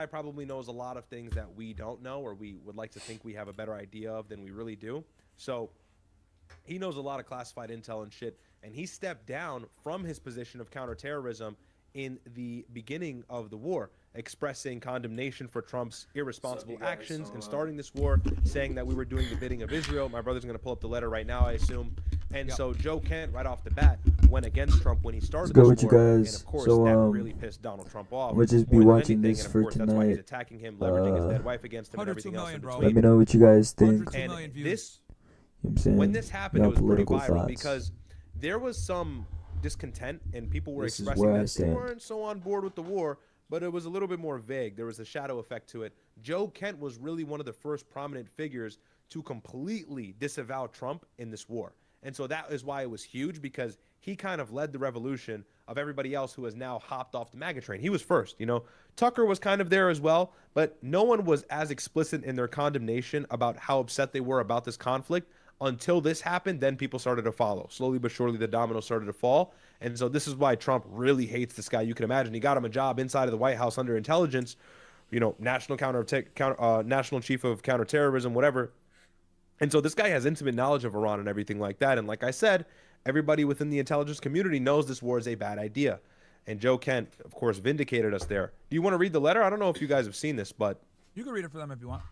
guy probably knows a lot of things that we don't know, or we would like to think we have a better idea of than we really do. So he knows a lot of classified intel and shit, and he stepped down from his position of counterterrorism in the beginning of the war, expressing condemnation for Trump's irresponsible actions in starting this war, saying that we were doing the bidding of Israel. My brother's going to pull up the letter right now, I assume. And so Joe Kent, right off the bat, went against Trump when he started Let's go this with war. you And guys. of course, So, that really pissed Donald Trump off. we'll just be more than watching anything. this And of for course, that's why he's tonight. attacking him, leveraging his dead wife against him, and 102 everything else in million, bro. between. Let me know what you guys think. 102 million views. This, You know what I'm saying? when this happened, it Y'all was pretty political viral thoughts. because there was some discontent and people were This is expressing where I that they stand. weren't so on board with the war, but it was a little bit more vague. There was a shadow effect to it. Joe Kent was really one of the first prominent figures to completely disavow Trump in this war. And so that is why it was huge, because he kind of led the revolution of everybody else who has now hopped off the MAGA train. He was first, you know. Tucker was kind of there as well, but no one was as explicit in their condemnation about how upset they were about this conflict until this happened. Then people started to follow. Slowly but surely, the dominoes started to fall. And so this is why Trump really hates this guy. You can imagine he got him a job inside of the White House under intelligence, you know, national chief of counterterrorism, whatever. And so this guy has intimate knowledge of Iran and everything like that. And like I said, everybody within the intelligence community knows this war is a bad idea. And Joe Kent, of course, vindicated us there. Do you want to read the letter? I don't know if you guys have seen this, but You can read it for them if you want.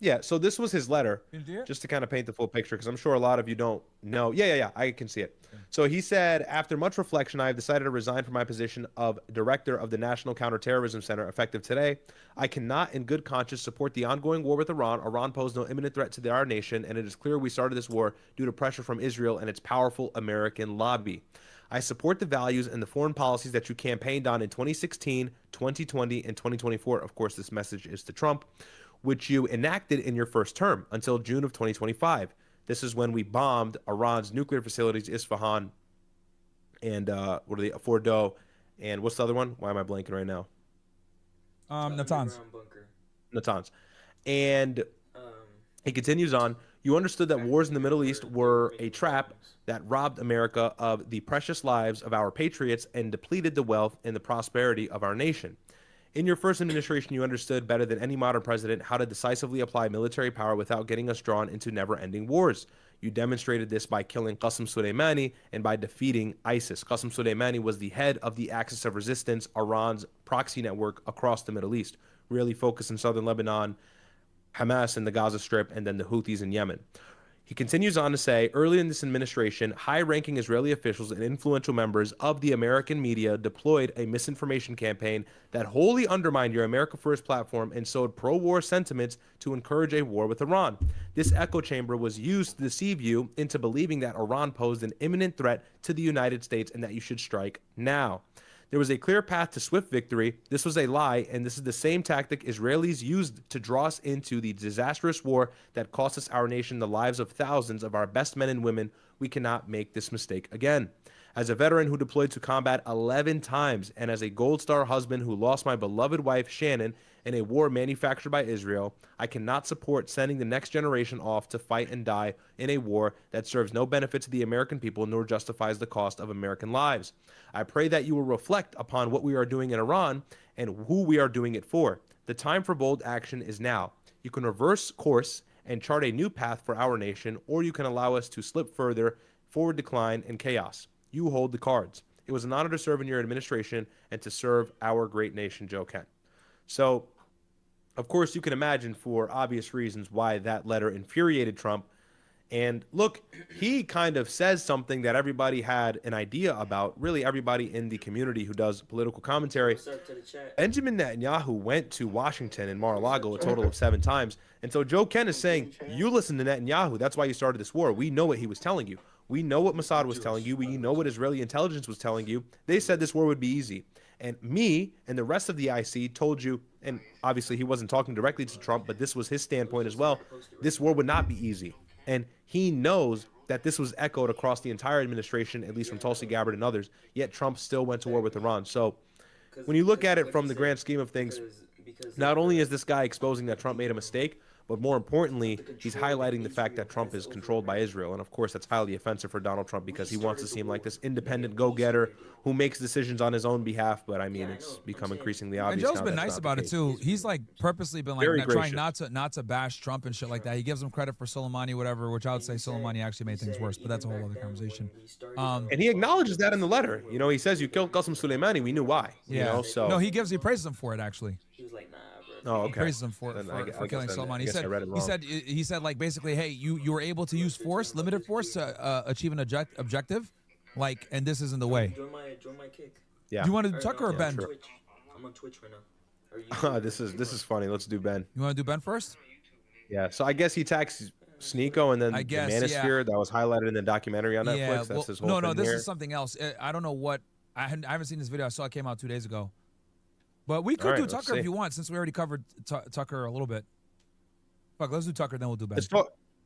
yeah, so this was his letter, Can you see it? just to kind of paint the full picture, because I'm sure a lot of you don't know. Yeah, I can see it. So he said, after much reflection, I have decided to resign from my position of director of the National Counterterrorism Center effective today. I cannot, in good conscience, support the ongoing war with Iran. Iran posed no imminent threat to our nation, and it is clear we started this war due to pressure from Israel and its powerful American lobby. I support the values and the foreign policies that you campaigned on in 2016, 2020, and 2024. Of course, this message is to Trump, which you enacted in your first term until June of 2025. This is when we bombed Iran's nuclear facilities, Isfahan, and Fordow, and what's the other one? Why am I blanking right now? Natanz. Natanz. And he continues on, you understood that wars in the Middle East were a trap that robbed America of the precious lives of our patriots and depleted the wealth and the prosperity of our nation. In your first administration, you understood better than any modern president how to decisively apply military power without getting us drawn into never-ending wars. You demonstrated this by killing Qasem Soleimani and by defeating ISIS. Qasem Soleimani was the head of the Axis of Resistance, Iran's proxy network across the Middle East, really focused in southern Lebanon, Hamas in the Gaza Strip, and then the Houthis in Yemen. He continues on to say, early in this administration, high-ranking Israeli officials and influential members of the American media deployed a misinformation campaign that wholly undermined your America First platform and sowed pro-war sentiments to encourage a war with Iran. This echo chamber was used to deceive you into believing that Iran posed an imminent threat to the United States and that you should strike now. There was a clear path to swift victory. This was a lie, and this is the same tactic Israelis used to draw us into the disastrous war that cost us, our nation, the lives of thousands of our best men and women. We cannot make this mistake again. As a veteran who deployed to combat 11 times, and as a Gold Star husband who lost my beloved wife, Shannon, in a war manufactured by Israel, I cannot support sending the next generation off to fight and die in a war that serves no benefit to the American people nor justifies the cost of American lives. I pray that you will reflect upon what we are doing in Iran and who we are doing it for. The time for bold action is now. You can reverse course and chart a new path for our nation, or you can allow us to slip further, forward decline, and chaos. You hold the cards. It was an honor to serve in your administration and to serve our great nation, Joe Kent. So, of course, you can imagine for obvious reasons why that letter infuriated Trump. And look, he kind of says something that everybody had an idea about, really everybody in the community who does political commentary. Benjamin Netanyahu went to Washington and Mar-a-Lago a total of 7 times. And so Joe Kent is saying, you listen to Netanyahu. That's why you started this war. We know what he was telling you. We know what Mossad was telling you. We know what Israeli intelligence was telling you. They said this war would be easy. And me and the rest of the IC told you, and obviously he wasn't talking directly to Trump, but this was his standpoint as well, this war would not be easy. And he knows that this was echoed across the entire administration, at least from Tulsi Gabbard and others, yet Trump still went to war with Iran. So when you look at it from the grand scheme of things, not only is this guy exposing that Trump made a mistake, But more importantly, he's highlighting the fact that Trump is controlled by Israel. And of course, that's highly offensive for Donald Trump because he wants to seem like this independent go-getter who makes decisions on his own behalf. But I mean, it's become increasingly obvious. And Joe's been nice about it too. He's like purposely been like trying not to bash Trump and shit like that. He gives him credit for Soleimani, whatever, which I would say Soleimani actually made things worse, but that's a whole other conversation. And he acknowledges that in the letter. You know, he says you killed Qasem Soleimani. We knew why. Yeah. You know, so no, he praises him for it actually. He was like, nah, Oh, okay. He praises him for killing Soleimani. He said like basically, hey, you were able to use force, limited force to achieve an objective, like, and this isn't the way. Join my kick. Yeah. Do you want to do Tucker or Ben? I'm on Twitch right now. This is funny. Let's do Ben. You want to do Ben first? Yeah. So I guess he attacks Sneeko and then the Manosphere that was highlighted in the documentary on Netflix. Yeah, That's his whole thing no, this here. is something else. I don't know what. I haven't seen this video. I saw it came out 2 days ago. But we could do Tucker if you want, since we already covered Tucker a little bit. Fuck, let's do Tucker, then we'll do Ben. It's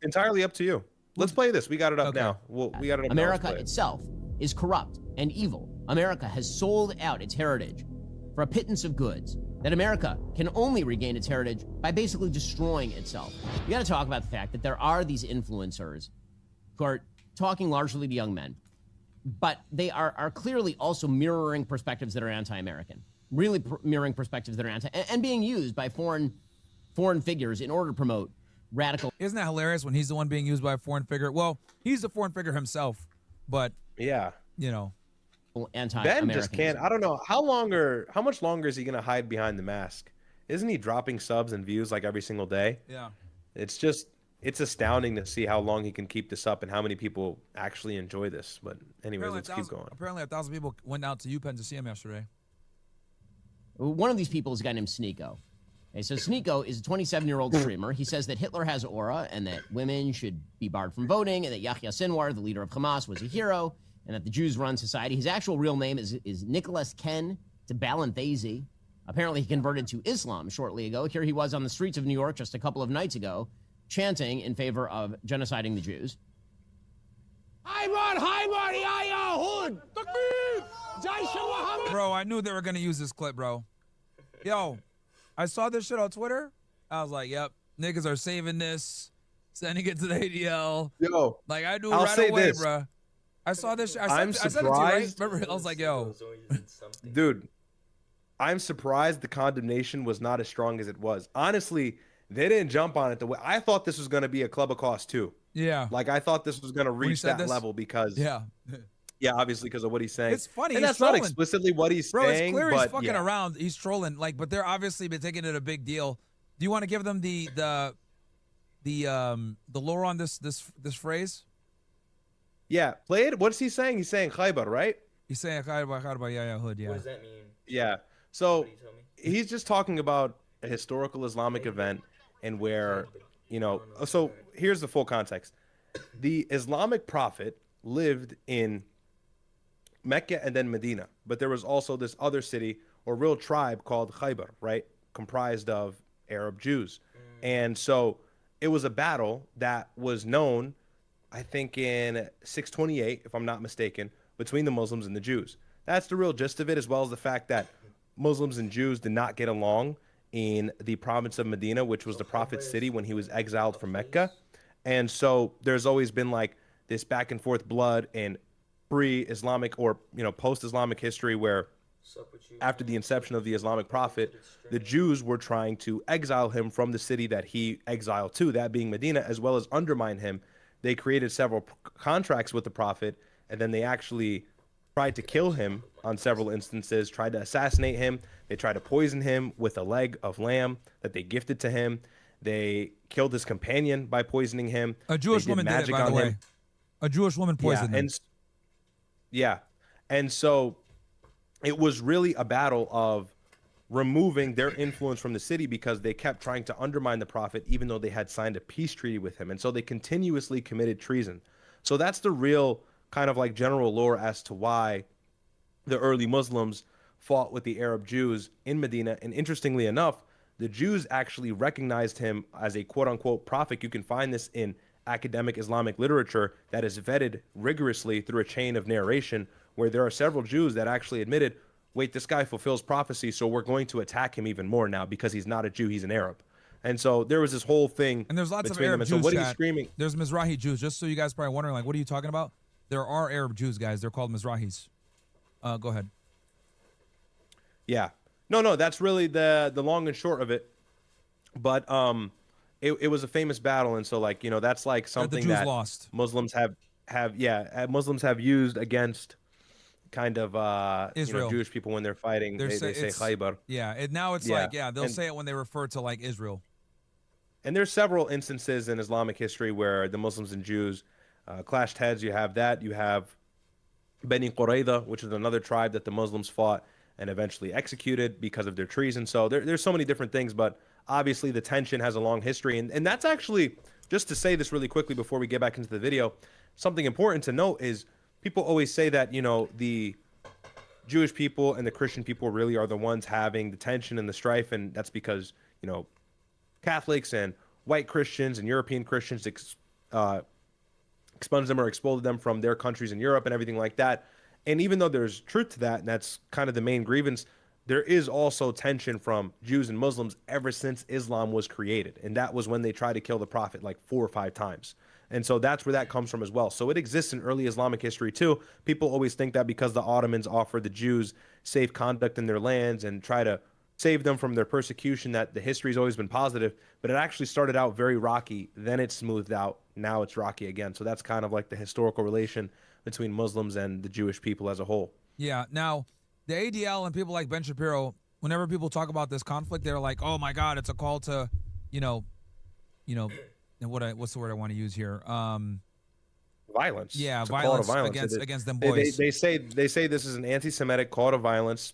entirely up to you. Let's play this. We got it up now. We got it up America now. itself is corrupt and evil. America has sold out its heritage for a pittance of goods. That America can only regain its heritage by basically destroying itself. We got to talk about the fact that there are these influencers who are talking largely to young men, but they are clearly also mirroring perspectives that are anti-American. Really mirroring perspectives that are and being used by foreign figures in order to promote radical. Isn't that hilarious when he's the one being used by a foreign figure? Well, he's a foreign figure himself, but yeah, you know, anti-American. Ben just can't. I don't know how much longer is he gonna hide behind the mask? Isn't he dropping subs and views like every single day? Yeah, it's astounding to see how long he can keep this up and how many people actually enjoy this. But anyways, let's keep going. Apparently, 1,000 people went out to UPenn to see him yesterday. One of these people is a guy named Sneeko. Okay, so Sneeko is a 27-year-old streamer. He says that Hitler has aura and that women should be barred from voting and that Yahya Sinwar, the leader of Hamas, was a hero and that the Jews run society. His actual real name is Nicholas Ken Tabalanthese. Apparently, he converted to Islam shortly ago. Here he was on the streets of New York just a couple of nights ago, chanting in favor of genociding the Jews. Bro, I knew they were gonna use this clip, bro. Yo, I saw this shit on Twitter. I was like, yep, niggas are saving this, sending it to the ADL. Yo, like I knew I'll right away, bro. I saw this shit. I said it to you, right? Remember, I was like, yo. Dude, I'm surprised the condemnation was not as strong as it was. Honestly, they didn't jump on it the way I thought this was going to be a Club of Cost too. Yeah. Like I thought this was going to reach that level because yeah, obviously because of what he's saying. It's funny. And that's trolling. not explicitly what he's saying. Bro, it's clear he's fucking around. He's trolling. Like, but they're obviously been taking it a big deal. Do you want to give them the lore on this phrase? Yeah, play it. What's he saying? He's saying Khaybar, right? He's saying Khaybar, yeah, hood, yeah. What does that mean? Yeah. So he's just talking about a historical Islamic event and where, you know, so here's the full context. The Islamic prophet lived in Mecca and then Medina, but there was also this other city or real tribe called Khaybar, right? Comprised of Arab Jews. And so it was a battle that was known, I think in 628, if I'm not mistaken, between the Muslims and the Jews. That's the real gist of it, as well as the fact that Muslims and Jews did not get along in the province of Medina, which was the prophet's city when he was exiled from Mecca. And so there's always been like this back and forth blood in pre-Islamic or, you know, post-Islamic history where after the inception of the Islamic prophet, the Jews were trying to exile him from the city that he exiled to, that being Medina, as well as undermine him. They created several contracts with the prophet, and then they actually tried to kill him on several instances, tried to assassinate him. They tried to poison him with a leg of lamb that they gifted to him. They killed his companion by poisoning him. A Jewish woman did it, by the way. A Jewish woman poisoned him. And so it was really a battle of removing their influence from the city because they kept trying to undermine the prophet even though they had signed a peace treaty with him. And so they continuously committed treason. So that's the real kind of like general lore as to why the early Muslims fought with the Arab Jews in Medina. And interestingly enough, the Jews actually recognized him as a quote-unquote prophet. You can find this in academic Islamic literature that is vetted rigorously through a chain of narration where there are several Jews that actually admitted, wait, this guy fulfills prophecy, so we're going to attack him even more now because he's not a Jew, he's an Arab. And so there was this whole thing And there's lots of between them. Arab And so Jews, what he's chat. screaming, There's Mizrahi Jews. Just so you guys probably wondering, like, what are you talking about? There are Arab Jews, guys. They're called Mizrahis. Go ahead. yeah, no, that's really the long and short of it. But it was a famous battle, and so like that's like something Jews that lost. Muslims Muslims have used against kind of Israel. Jewish people when they're fighting. They say Khaybar. Yeah, now it's like they'll say it when they refer to like Israel. And there's several instances in Islamic history where the Muslims and Jews clashed heads. You have that. You have Bani Qurayza, which is another tribe that the Muslims fought and eventually executed because of their treason. So there's so many different things, but obviously the tension has a long history. And that's actually, just to say this really quickly before we get back into the video, something important to note is people always say that, the Jewish people and the Christian people really are the ones having the tension and the strife. And that's because, Catholics and white Christians and European Christians expunged them or expelled them from their countries in Europe and everything like that. And even though there's truth to that, and that's kind of the main grievance, there is also tension from Jews and Muslims ever since Islam was created. And that was when they tried to kill the Prophet like 4 or 5 times. And so that's where that comes from as well. So it exists in early Islamic history too. People always think that because the Ottomans offered the Jews safe conduct in their lands and try to save them from their persecution, that the history's always been positive, but it actually started out very rocky, then it smoothed out, now it's rocky again. So that's kind of like the historical relation between Muslims and the Jewish people as a whole. Yeah. Now, the ADL and people like Ben Shapiro, whenever people talk about this conflict, they're like, "Oh my God, it's a call to, and what's the word I want to use here? Violence. Yeah, it's a call to violence against them boys." They say this is an anti-Semitic call to violence.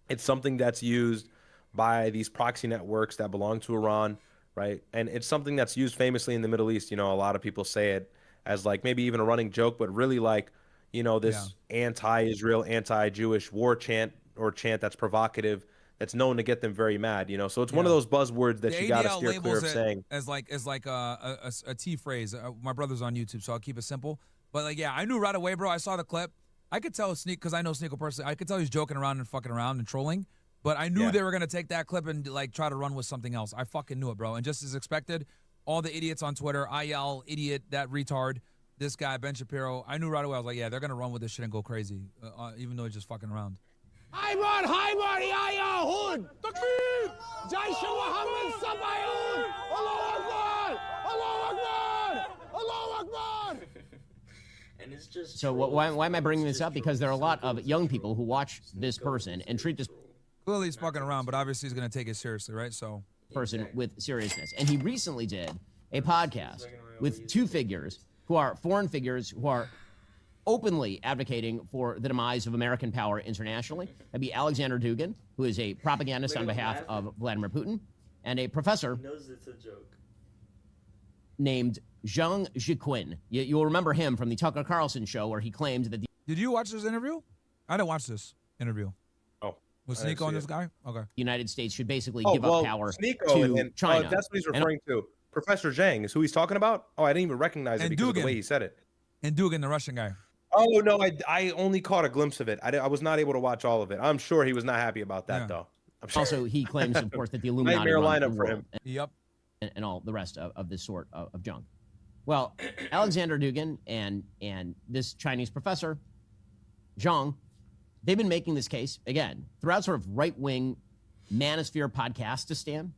It's something that's used by these proxy networks that belong to Iran, right? And it's something that's used famously in the Middle East. A lot of people say it as like maybe even a running joke, but really like, this anti-Israel, anti-Jewish war chant or chant that's provocative, that's known to get them very mad. So it's one of those buzzwords that you got to steer clear of saying. As like a T phrase. My brother's on YouTube, so I'll keep it simple. But like, yeah, I knew right away, bro. I saw the clip. I could tell because I know Sneako personally. I could tell he's joking around and fucking around and trolling. But I knew they were gonna take that clip and like try to run with something else. I fucking knew it, bro. And just as expected, all the idiots on Twitter, IL, idiot, that retard, this guy, Ben Shapiro, I knew right away. I was like, yeah, they're gonna run with this shit and go crazy, even though he's just fucking around. And it's just So why am I bringing this up? Because there are a lot of young people who watch this person and treat this Clearly he's fucking around, but obviously he's gonna take it seriously, right? So person with seriousness. And he recently did a podcast with 2 figures who are foreign figures who are openly advocating for the demise of American power internationally. That'd be Alexander Dugin, who is a propagandist on behalf of Vladimir Putin, and a professor knows it's a joke. named Zhang Jiqin. You'll remember him from the Tucker Carlson show where he claimed that the did you watch this interview? I didn't watch this interview. Oh. Was Sneako on this guy? Okay. United States should basically give up power Sneako to and China. that's what he's referring to. Professor Zhang is who he's talking about? Oh, I didn't even recognize it because of the way he said it. And Dugin, the Russian guy. Oh, no, I only caught a glimpse of it. I was not able to watch all of it. I'm sure he was not happy about that, though. I'm sure. Also, he claims, of course, that the Illuminati Nightmare run the lineup for world, him. Yep. and all the rest of this sort of junk. Well, Alexander Dugin and this Chinese professor, Zhang, they've been making this case, again, throughout sort of right-wing manosphere podcastistan.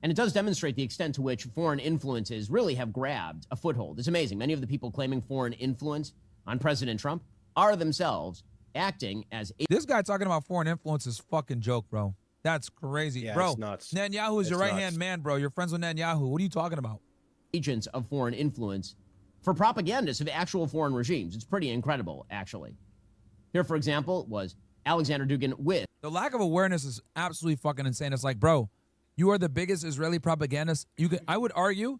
And it does demonstrate the extent to which foreign influences really have grabbed a foothold. It's amazing. Many of the people claiming foreign influence on President Trump are themselves acting as This guy talking about foreign influence is fucking joke, bro. That's crazy. Yeah, bro, it's nuts. Netanyahu is your It's right-hand nuts. man, bro. You're friends with Netanyahu. What are you talking about? agents of foreign influence for propagandists of actual foreign regimes. It's pretty incredible, actually. Here, for example, was Alexander Dugin with The lack of awareness is absolutely fucking insane. It's like, bro, you are the biggest Israeli propagandist. I would argue,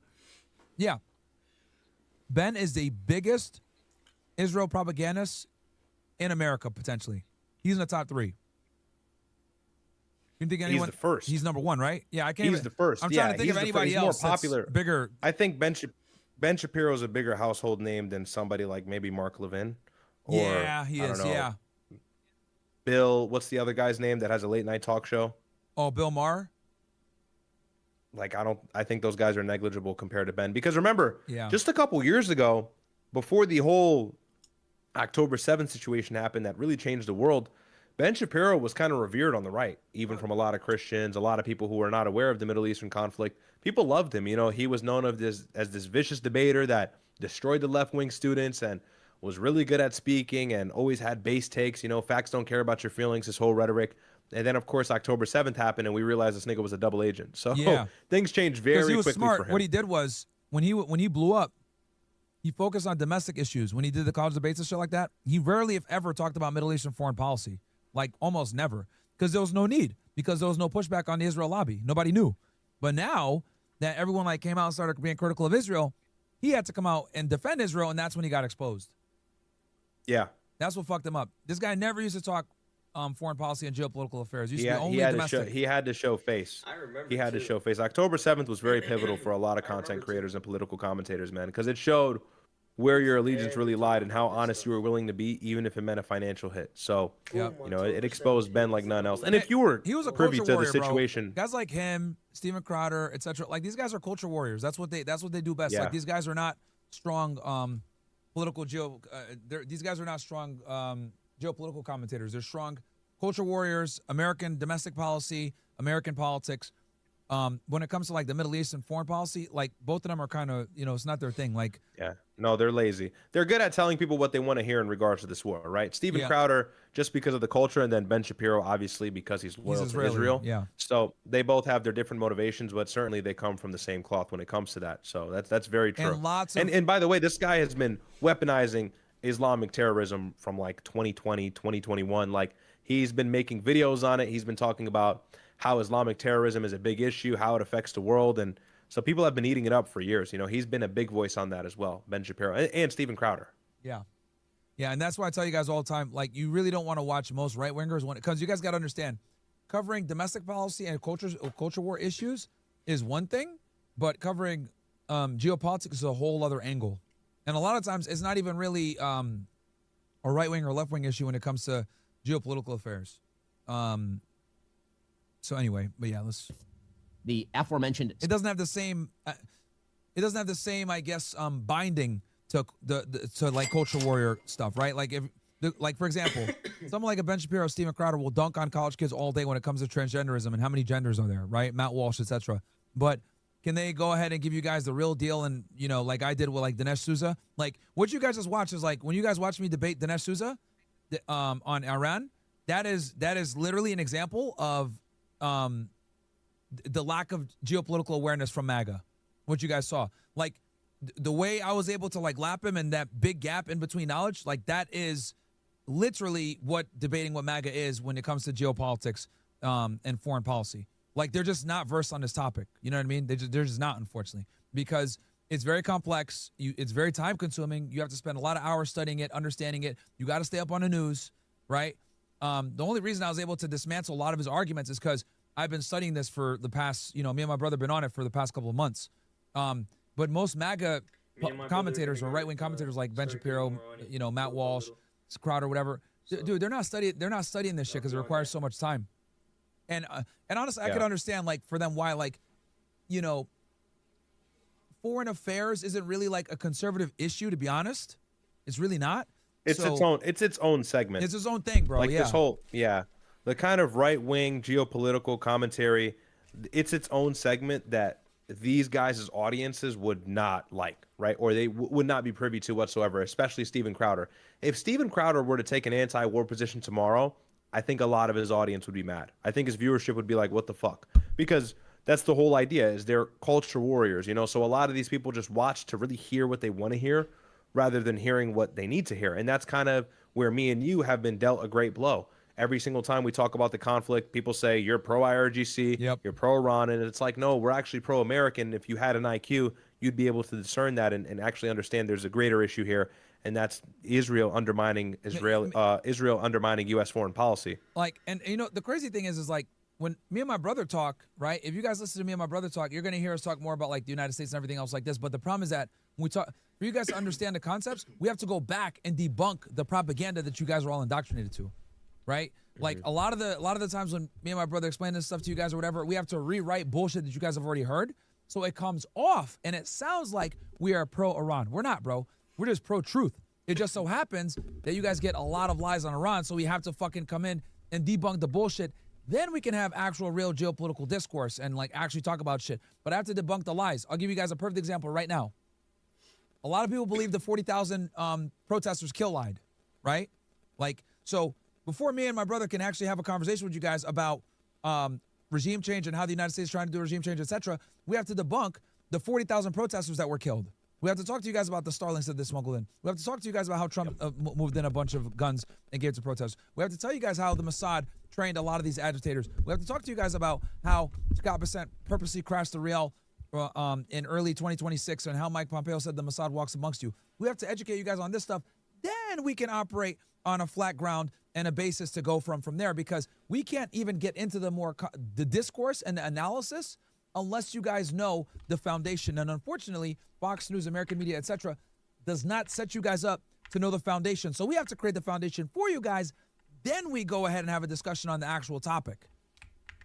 yeah, Ben is the biggest Israel propagandist in America, potentially. He's in the top 3. You think anyone? He's the first. He's number 1, right? Yeah, I can't. He's the first. I'm Yeah, trying to think he's of the anybody he's more else that's popular. bigger. I think Ben Shapiro is a bigger household name than somebody like maybe Mark Levin. Or, Yeah, he I don't is. know, Yeah. Bill, what's the other guy's name that has a late night talk show? Oh, Bill Maher. like I think those guys are negligible compared to Ben. Because remember, Yeah. just a couple years ago, before the whole October 7th situation happened that really changed the world, Ben Shapiro was kind of revered on the right, even from a lot of Christians, a lot of people who were not aware of the Middle Eastern conflict. People loved him. You know, he was known as this vicious debater that destroyed the left-wing students and was really good at speaking and always had base takes. You know, facts don't care about your feelings, his whole rhetoric. And then, of course, October 7th happened, and we realized this nigga was a double agent. So Yeah. things changed Because very he was quickly smart. for him. What he did was when he blew up, he focused on domestic issues. When he did the college debates and shit like that, he rarely, if ever, talked about Middle Eastern foreign policy. Like almost never, because there was no need, because there was no pushback on the Israel lobby. Nobody knew. But now that everyone like came out and started being critical of Israel, he had to come out and defend Israel, and that's when he got exposed. Yeah. That's what fucked him up. This guy never used to talk foreign policy and geopolitical affairs. Used to be only he had domestic. he had to show face. I remember He had to too. show face. October 7th was very pivotal for a lot of I content remember too. creators and political commentators, man, because it showed where your allegiance really lied and how honest you were willing to be, even if it meant a financial hit. So, Yeah. you know, it exposed Ben like none else. And if you were He was a privy culture to warrior, the situation, bro. Guys like him, Steven Crowder, etc. Like these guys are culture warriors. That's what they do best. Yeah. Like these guys are not strong political these guys are not strong geopolitical commentators. They're strong culture warriors, American domestic policy, American politics. When it comes to like the Middle East and foreign policy, like both of them are kind of, you know, it's not their thing. Like, yeah, no, they're lazy. They're good at telling people what they want to hear in regards to this war, right? Steven Yeah. Crowder, just because of the culture, and then Ben Shapiro, obviously, because he's loyal to Israeli, Israel. yeah. So they both have their different motivations, but certainly they come from the same cloth when it comes to that. So that's very true. And lots of And by the way, this guy has been weaponizing Islamic terrorism from like 2020, 2021. Like he's been making videos on it. He's been talking about how Islamic terrorism is a big issue, how it affects the world. And so people have been eating it up for years. You know, he's been a big voice on that as well, Ben Shapiro and Steven Crowder. Yeah. Yeah, and that's why I tell you guys all the time, like, you really don't want to watch most right-wingers because you guys got to understand, covering domestic policy and culture war issues is one thing, but covering geopolitics is a whole other angle. And a lot of times it's not even really a right-wing or left-wing issue when it comes to geopolitical affairs. So anyway, but yeah, The aforementioned it doesn't have the same I guess binding to to like culture warrior stuff, right? Like like for example, someone like a Ben Shapiro, Steven Crowder will dunk on college kids all day when it comes to transgenderism and how many genders are there, right? Matt Walsh, etc. But can they go ahead and give you guys the real deal? And, you know, like I did with like Dinesh Souza, like what you guys just watched is like when you guys watch me debate Dinesh Souza on Iran, that is literally an example of the lack of geopolitical awareness from MAGA. What you guys saw, like the way I was able to like lap him and that big gap in between knowledge, like that is literally what debating what MAGA is when it comes to geopolitics and foreign policy. Like they're just not versed on this topic. You know what I mean? They're just not, unfortunately, because it's very complex. It's very time consuming. You have to spend a lot of hours studying it, understanding it. You got to stay up on the news, right? The only reason I was able to dismantle a lot of his arguments is because I've been studying this for the past, you know, me and my brother have been on it for the past couple of months. But most MAGA commentators or right-wing commentators like Ben Shapiro, you know, Matt Walsh, Crowder, whatever, dude, they're not studying this shit because it requires so much time. And honestly, I could understand, like, for them why, like, you know, foreign affairs isn't really like a conservative issue, to be honest. It's really not. It's its own segment. It's its own thing, bro. Like yeah. this whole, the kind of right-wing geopolitical commentary, it's its own segment that these guys' audiences would not like, right? Or they would not be privy to whatsoever, especially Steven Crowder. If Steven Crowder were to take an anti-war position tomorrow, I think a lot of his audience would be mad. I think his viewership would be like, what the fuck? Because that's the whole idea, is they're culture warriors, you know? So a lot of these people just watch to really hear what they want to hear rather than hearing what they need to hear. And that's kind of where me and you have been dealt a great blow. Every single time we talk about the conflict, people say, you're pro-IRGC, you're pro-Iran, and it's like, no, we're actually pro-American. If you had an IQ, you'd be able to discern that and actually understand there's a greater issue here, and that's Israel undermining Israel undermining U.S. foreign policy. Like, and you know, the crazy thing is like, when me and my brother talk, right? If you guys listen to me and my brother talk, you're going to hear us talk more about like the United States and everything else like this. But the problem is that when we talk, for you guys to understand the concepts, we have to go back and debunk the propaganda that you guys are all indoctrinated to. right? Like a lot of the times when me and my brother explain this stuff to you guys or whatever, we have to rewrite bullshit that you guys have already heard. So it comes off and it sounds like we are pro-Iran. We're not, bro. We're just pro-truth. It just so happens that you guys get a lot of lies on Iran, so we have to fucking come in and debunk the bullshit. Then we can have actual real geopolitical discourse and like actually talk about shit. But I have to debunk the lies. I'll give you guys a perfect example right now. A lot of people believe the 40,000 protesters lied, right? Like, so before me and my brother can actually have a conversation with you guys about regime change and how the United States is trying to do regime change, etc., we have to debunk the 40,000 protesters that were killed. We have to talk to you guys about the Starlings that they smuggled in. We have to talk to you guys about how Trump moved in a bunch of guns and gave to protesters. We have to tell you guys how the Mossad trained a lot of these agitators. We have to talk to you guys about how Scott Bessent purposely crashed the Real in early 2026 and how Mike Pompeo said the Mossad walks amongst you. We have to educate you guys on this stuff. Then we can operate on a flat ground and a basis to go from there, because we can't even get into the discourse and the analysis unless you guys know the foundation. And unfortunately, Fox News, American media, etc., does not set you guys up to know the foundation. So we have to create the foundation for you guys. Then we go ahead and have a discussion on the actual topic.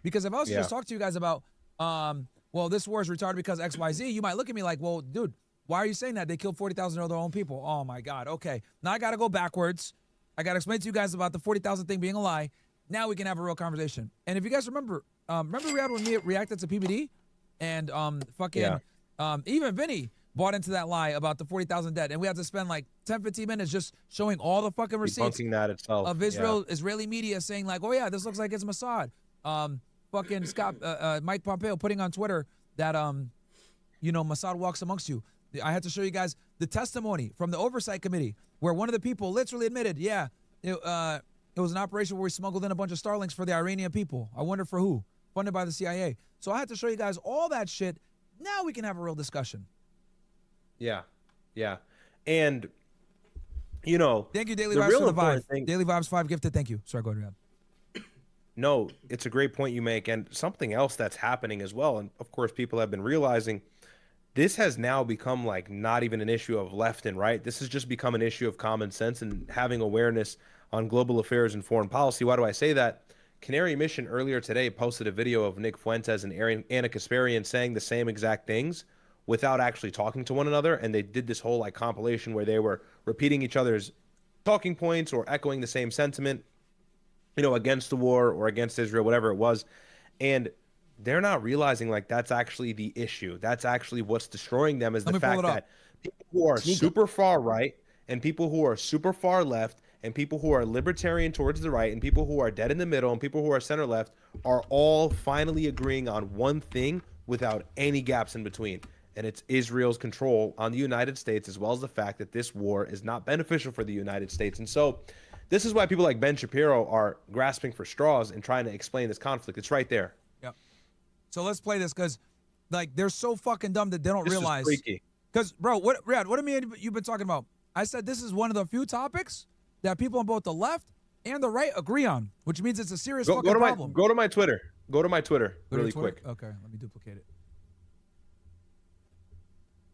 Because if I was to just talk to you guys about, well, this war is retarded because X, Y, Z, you might look at me like, well, dude, why are you saying that? They killed 40,000 of their own people. Oh, my God. Okay. Now I got to go backwards. I got to explain to you guys about the 40,000 thing being a lie. Now we can have a real conversation. And if you guys remember, Riyadh, when we reacted to PBD and even Vinny bought into that lie about the 40,000 dead. And we had to spend like 10, 15 minutes just showing all the fucking receipts that itself of Israeli media saying like, oh, yeah, this looks like it's Mossad. Fucking Mike Pompeo putting on Twitter that, Mossad walks amongst you. I had to show you guys the testimony from the Oversight Committee where one of the people literally admitted, it was an operation where we smuggled in a bunch of Starlings for the Iranian people. I wonder for who? Funded by the CIA. So I had to show you guys all that shit. Now we can have a real discussion. Yeah. And, thank you, Daily Vibes, for the vibe. Daily Vibes 5 gifted. Thank you. Sorry, go ahead, Riyadh. No, it's a great point you make. And something else that's happening as well, and of course people have been realizing, this has now become like not even an issue of left and right. This has just become an issue of common sense and having awareness on global affairs and foreign policy. Why do I say that? Canary Mission earlier today posted a video of Nick Fuentes and Anna Kasparian saying the same exact things without actually talking to one another. And they did this whole like compilation where they were repeating each other's talking points or echoing the same sentiment, against the war or against Israel, whatever it was. And they're not realizing like that's actually the issue. That's actually what's destroying them, is the fact that people who are super far right and people who are super far left and people who are libertarian towards the right and people who are dead in the middle and people who are center left are all finally agreeing on one thing without any gaps in between. And it's Israel's control on the United States, as well as the fact that this war is not beneficial for the United States. And so this is why people like Ben Shapiro are grasping for straws and trying to explain this conflict. It's right there. Yep. So let's play this, because like they're so fucking dumb that they don't realize. This is freaky. Because, bro, Riyadh, what do you mean you've been talking about? I said this is one of the few topics that people on both the left and the right agree on, which means it's a serious fucking problem. Go to my Twitter. Go to my Twitter really quick. Okay, let me duplicate it.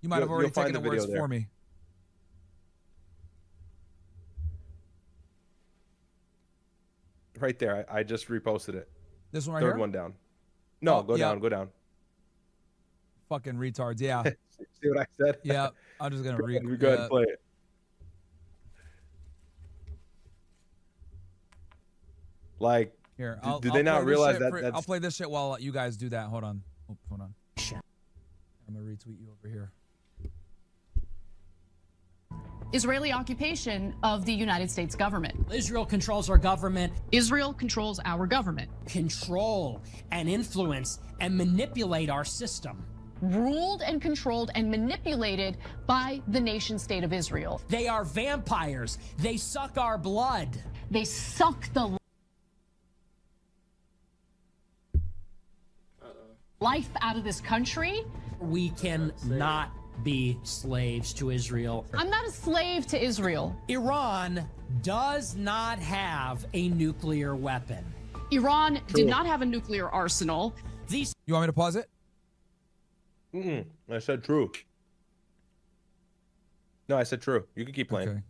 You might have already taken the words for me. Right there. I just reposted it. This one right here? Third one down. No, go down. Fucking retards, yeah. See what I said? Yeah, I'm just going to read. Go ahead and play it. Like, here, do they not realize that? I'll play this shit while you guys do that. Hold on. I'm going to retweet you over here. Israeli occupation of the United States government. Israel controls our government. Israel controls our government. Control and influence and manipulate our system. Ruled and controlled and manipulated by the nation state of Israel. They are vampires. They suck our blood. They suck the life out of this country. We can not be slaves to Israel. I'm not a slave to Israel. Iran does not have a nuclear weapon. Iran did not have a nuclear arsenal. You want me to pause it? I said true. No, I said true. You can keep playing. Okay.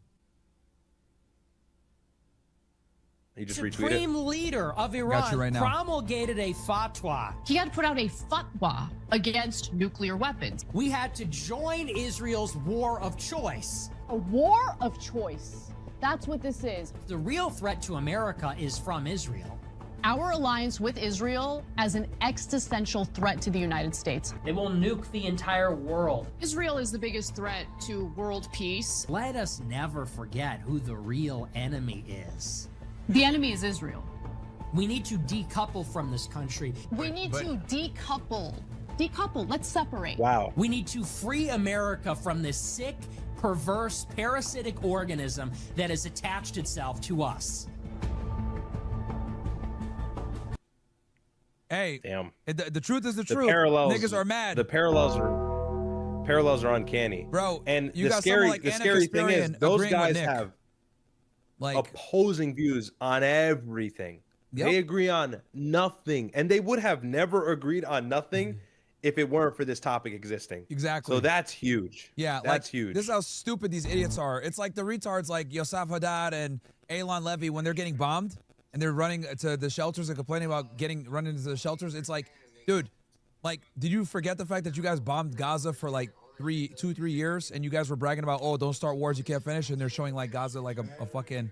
You just retweet it. Supreme leader of Iran right now. promulgated a fatwa. He had to put out a fatwa against nuclear weapons. We had to join Israel's war of choice. A war of choice. That's what this is. The real threat to America is from Israel. Our alliance with Israel as an existential threat to the United States. They will nuke the entire world. Israel is the biggest threat to world peace. Let us never forget who the real enemy is. The enemy is Israel. We need to decouple from this country. We need to decouple. Decouple. Let's separate. Wow. We need to free America from this sick, perverse, parasitic organism that has attached itself to us. Hey, Damn. the truth is the The truth. parallels. Niggas are mad. The parallels are uncanny, Bro, And you the got scary, someone like the Anna scary thing is Kasparian those agreeing with guys Nick. have like, opposing views on everything. Yep. They agree on nothing, and they would have never agreed on nothing if it weren't for this topic existing. Exactly. So that's huge. yeah, that's like, huge. This is how stupid these idiots are. It's like the retards like Yosef Haddad and Elon Levy when they're getting bombed and they're running to the shelters and complaining about running into the shelters. It's like, dude, like, did you forget the fact that you guys bombed Gaza for like 3 years and you guys were bragging about, oh, don't start wars you can't finish, and they're showing like Gaza like a fucking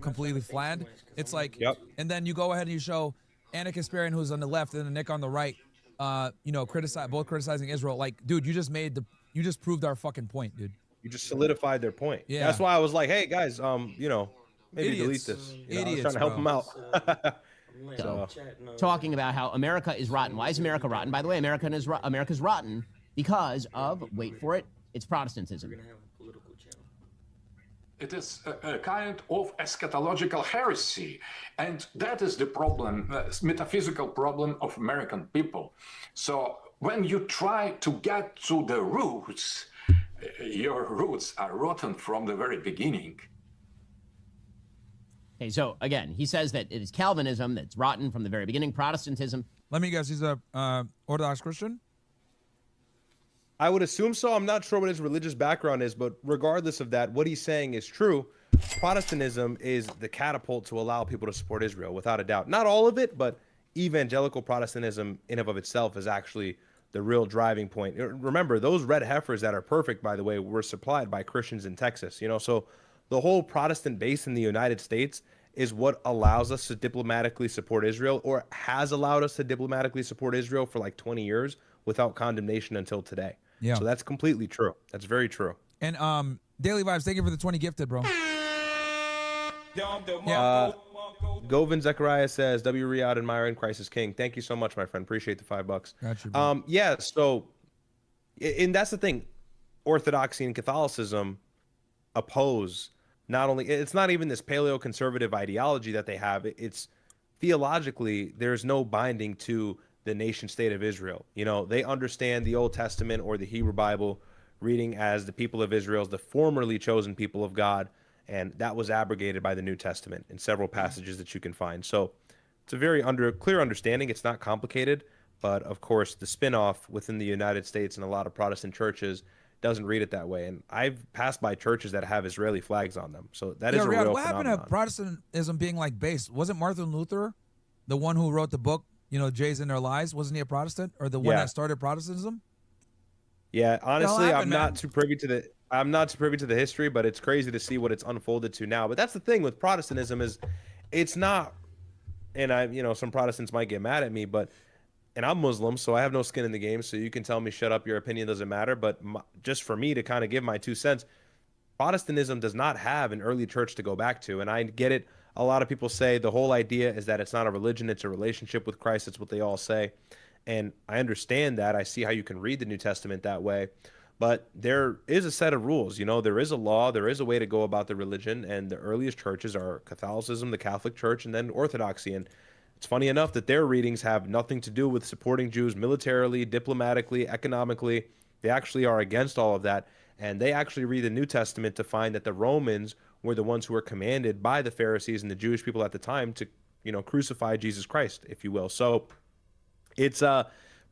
completely flattened. It's like, Yep. And then you go ahead and you show Anna Kasparian, who's on the left, and then Nick on the right, both criticizing Israel. Like, dude, you just proved our fucking point, dude. You just solidified their point. Yeah. That's why I was like, hey guys, maybe Idiots. delete this. I was Idiots, trying to help bro. them out. So, talking about how America is rotten. Why is America rotten? By the way, America's rotten because of, wait for it, it's Protestantism. It is a kind of eschatological heresy, and that is the problem, metaphysical problem of American people. So when you try to get to the roots, your roots are rotten from the very beginning. Okay, so again, he says that it is Calvinism that's rotten from the very beginning. Protestantism. Let me guess, he's a Orthodox Christian? I would assume so. I'm not sure what his religious background is, but regardless of that, what he's saying is true. Protestantism is the catapult to allow people to support Israel, without a doubt. Not all of it, but evangelical Protestantism in and of itself is actually the real driving point. Remember, those red heifers that are perfect, by the way, were supplied by Christians in Texas. So the whole Protestant base in the United States is what allows us to diplomatically support Israel, or has allowed us to diplomatically support Israel for like 20 years without condemnation until today. Yeah. So that's completely true. That's very true. And Daily Vibes, thank you for the 20 gifted, bro. Govin Zechariah says, W. Riyadh and Myron, Christ is King. Thank you so much, my friend. Appreciate the $5. Got you, bro. Yeah, so, and that's the thing. Orthodoxy and Catholicism oppose not only, it's not even this paleo-conservative ideology that they have. It's theologically, there's no binding to the nation state of Israel. They understand the Old Testament or the Hebrew Bible reading as the people of Israel, as the formerly chosen people of God, and that was abrogated by the New Testament in several passages that you can find. So it's a very clear understanding. It's not complicated, but of course the spin-off within the United States and a lot of Protestant churches doesn't read it that way. And I've passed by churches that have Israeli flags on them. So that is a Riyadh, real what happened phenomenon. to Protestantism being like based? Wasn't Martin Luther the one who wrote the book, Jays and Their Lies? Wasn't he a Protestant, or the one Yeah. that started Protestantism? Yeah, honestly, happened, I'm man? not too privy to the history, but it's crazy to see what it's unfolded to now. But that's the thing with Protestantism is it's not, and some Protestants might get mad at me, and I'm Muslim, so I have no skin in the game, so you can tell me shut up, your opinion doesn't matter. But just for me to kind of give my 2 cents, Protestantism does not have an early church to go back to. And I get it. A lot of people say the whole idea is that it's not a religion, it's a relationship with Christ. That's what they all say. And I understand that. I see how you can read the New Testament that way. But there is a set of rules. There is a law. There is a way to go about the religion. And the earliest churches are Catholicism, the Catholic Church, and then Orthodoxy. And it's funny enough that their readings have nothing to do with supporting Jews militarily, diplomatically, economically. They actually are against all of that. And they actually read the New Testament to find that the Romans were the ones who were commanded by the Pharisees and the Jewish people at the time to, crucify Jesus Christ, if you will. So it's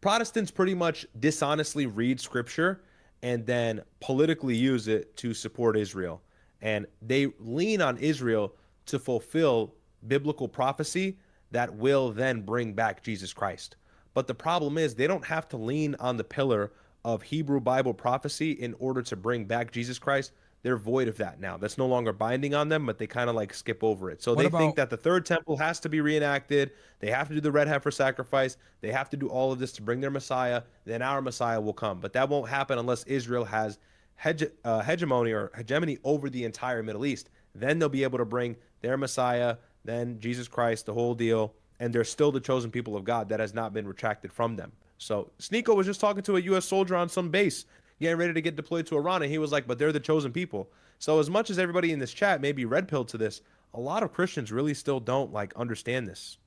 Protestants pretty much dishonestly read scripture and then politically use it to support Israel. And they lean on Israel to fulfill biblical prophecy that will then bring back Jesus Christ. But the problem is they don't have to lean on the pillar of Hebrew Bible prophecy in order to bring back Jesus Christ. They're void of that now. That's no longer binding on them, but they kind of like skip over it. So they think that the third temple has to be reenacted. They have to do the red heifer sacrifice. They have to do all of this to bring their Messiah. Then our Messiah will come. But that won't happen unless Israel has hegemony over the entire Middle East. Then they'll be able to bring their Messiah, then Jesus Christ, the whole deal. And they're still the chosen people of God. That has not been retracted from them. So Sneeko was just talking to a U.S. soldier on some base getting ready to get deployed to Iran, and he was like, but they're the chosen people. So as much as everybody in this chat may be red-pilled to this, a lot of Christians really still don't like understand this.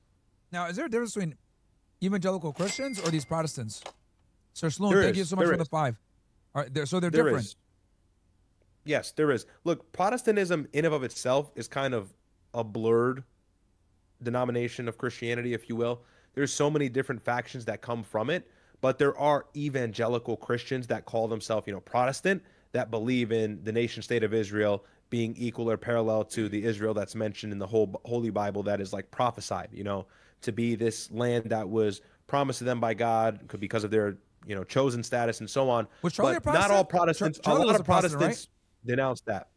Now, is there a difference between evangelical Christians or these Protestants? Sir Sloan, thank you so much for the 5. All right, so they're different. Is. Yes, there is. Look, Protestantism in and of itself is kind of a blurred denomination of Christianity, if you will. There's so many different factions that come from it. But there are evangelical Christians that call themselves, Protestant, that believe in the nation state of Israel being equal or parallel to the Israel that's mentioned in the whole Holy Bible that is like prophesied, to be this land that was promised to them by God because of their, chosen status and so on. Was Charlie but a Protestant? not all Protestants, Charlie a lot was of Protestants right? denounced that.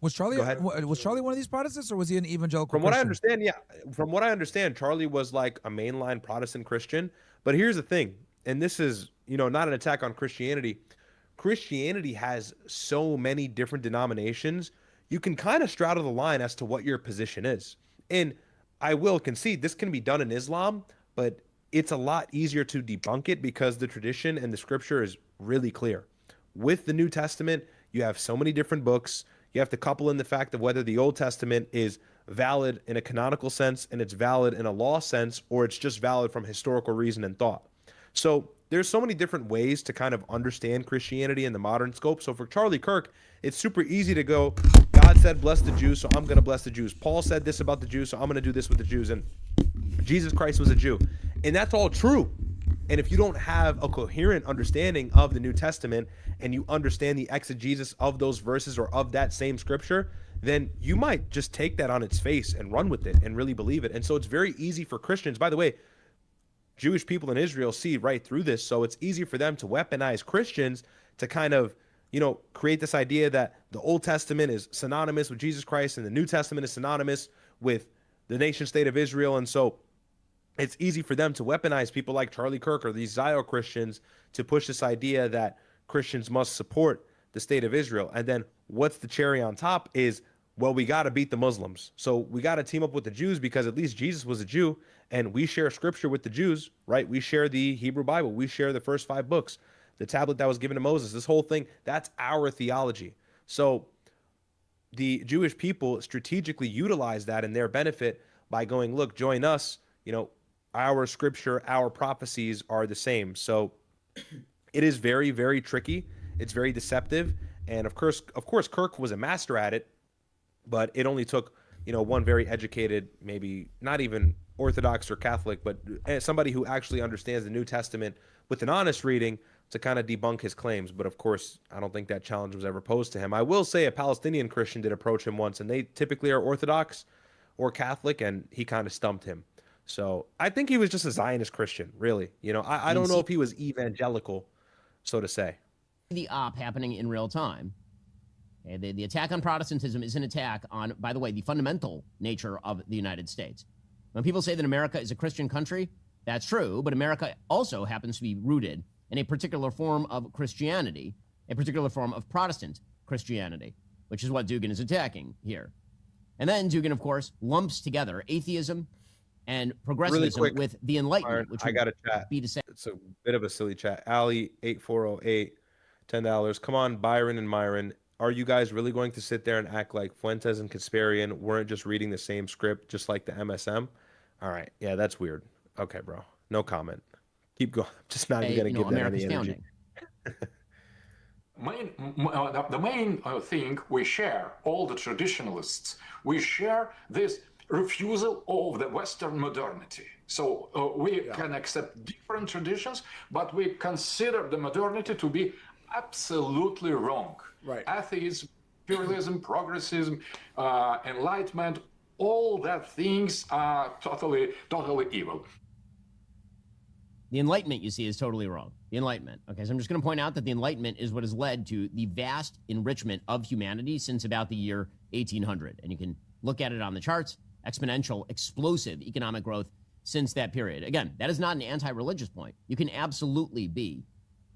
Was Charlie one of these Protestants, or was he an evangelical From what Christian? I understand, yeah. From what I understand, Charlie was like a mainline Protestant Christian. But here's the thing. And this is, not an attack on Christianity. Christianity has so many different denominations. You can kind of straddle the line as to what your position is. And I will concede this can be done in Islam, but it's a lot easier to debunk it because the tradition and the scripture is really clear. With the New Testament, you have so many different books. You have to couple in the fact of whether the Old Testament is valid in a canonical sense and it's valid in a law sense, or it's just valid from historical reason and thought. So there's so many different ways to kind of understand Christianity in the modern scope. So for Charlie Kirk, it's super easy to go, God said, bless the Jews, so I'm going to bless the Jews. Paul said this about the Jews, so I'm going to do this with the Jews. And Jesus Christ was a Jew. And that's all true. And if you don't have a coherent understanding of the New Testament and you understand the exegesis of those verses or of that same scripture, then you might just take that on its face and run with it and really believe it. And so it's very easy for Christians. By the way, Jewish people in Israel see right through this, so it's easy for them to weaponize Christians to kind of, create this idea that the Old Testament is synonymous with Jesus Christ and the New Testament is synonymous with the nation state of Israel. And so it's easy for them to weaponize people like Charlie Kirk or these Zio Christians to push this idea that Christians must support the state of Israel. And then what's the cherry on top is, well, we got to beat the Muslims. So we got to team up with the Jews because at least Jesus was a Jew and we share scripture with the Jews, right? We share the Hebrew Bible. We share the first 5 books, the tablet that was given to Moses, this whole thing. That's our theology. So the Jewish people strategically utilize that in their benefit by going, look, join us. Our scripture, our prophecies are the same. So it is very, very tricky. It's very deceptive. And of course, Kirk was a master at it. But it only took, one very educated, maybe not even Orthodox or Catholic, but somebody who actually understands the New Testament with an honest reading to kind of debunk his claims. But of course, I don't think that challenge was ever posed to him. I will say a Palestinian Christian did approach him once, and they typically are Orthodox or Catholic, and he kind of stumped him. So I think he was just a Zionist Christian, really. I don't know if he was evangelical, so to say. The op happening in real time. Okay, the attack on Protestantism is an attack on, by the way, the fundamental nature of the United States. When people say that America is a Christian country, that's true, but America also happens to be rooted in a particular form of Christianity, a particular form of Protestant Christianity, which is what Dugan is attacking here. And then Dugan, of course, lumps together atheism and progressivism with the Enlightenment, which I got a chat. It's a bit of a silly chat. Ali 8408, $10. Come on, Byron and Myron. Are you guys really going to sit there and act like Fuentes and Kasparian weren't just reading the same script, just like the MSM? All right. Yeah, that's weird. Okay, bro. No comment. Keep going. I'm just not even going to give that any energy. The main thing we share, all the traditionalists, we share this refusal of the Western modernity. So we can accept different traditions, but we consider the modernity to be absolutely wrong. Right. Atheism, pluralism, progressivism, enlightenment, all that things are totally evil. The Enlightenment, you see, is totally wrong. The Enlightenment. Okay, so I'm just going to point out that the Enlightenment is what has led to the vast enrichment of humanity since about the year 1800. And you can look at it on the charts. Exponential, explosive economic growth since that period. Again, that is not an anti-religious point. You can absolutely be,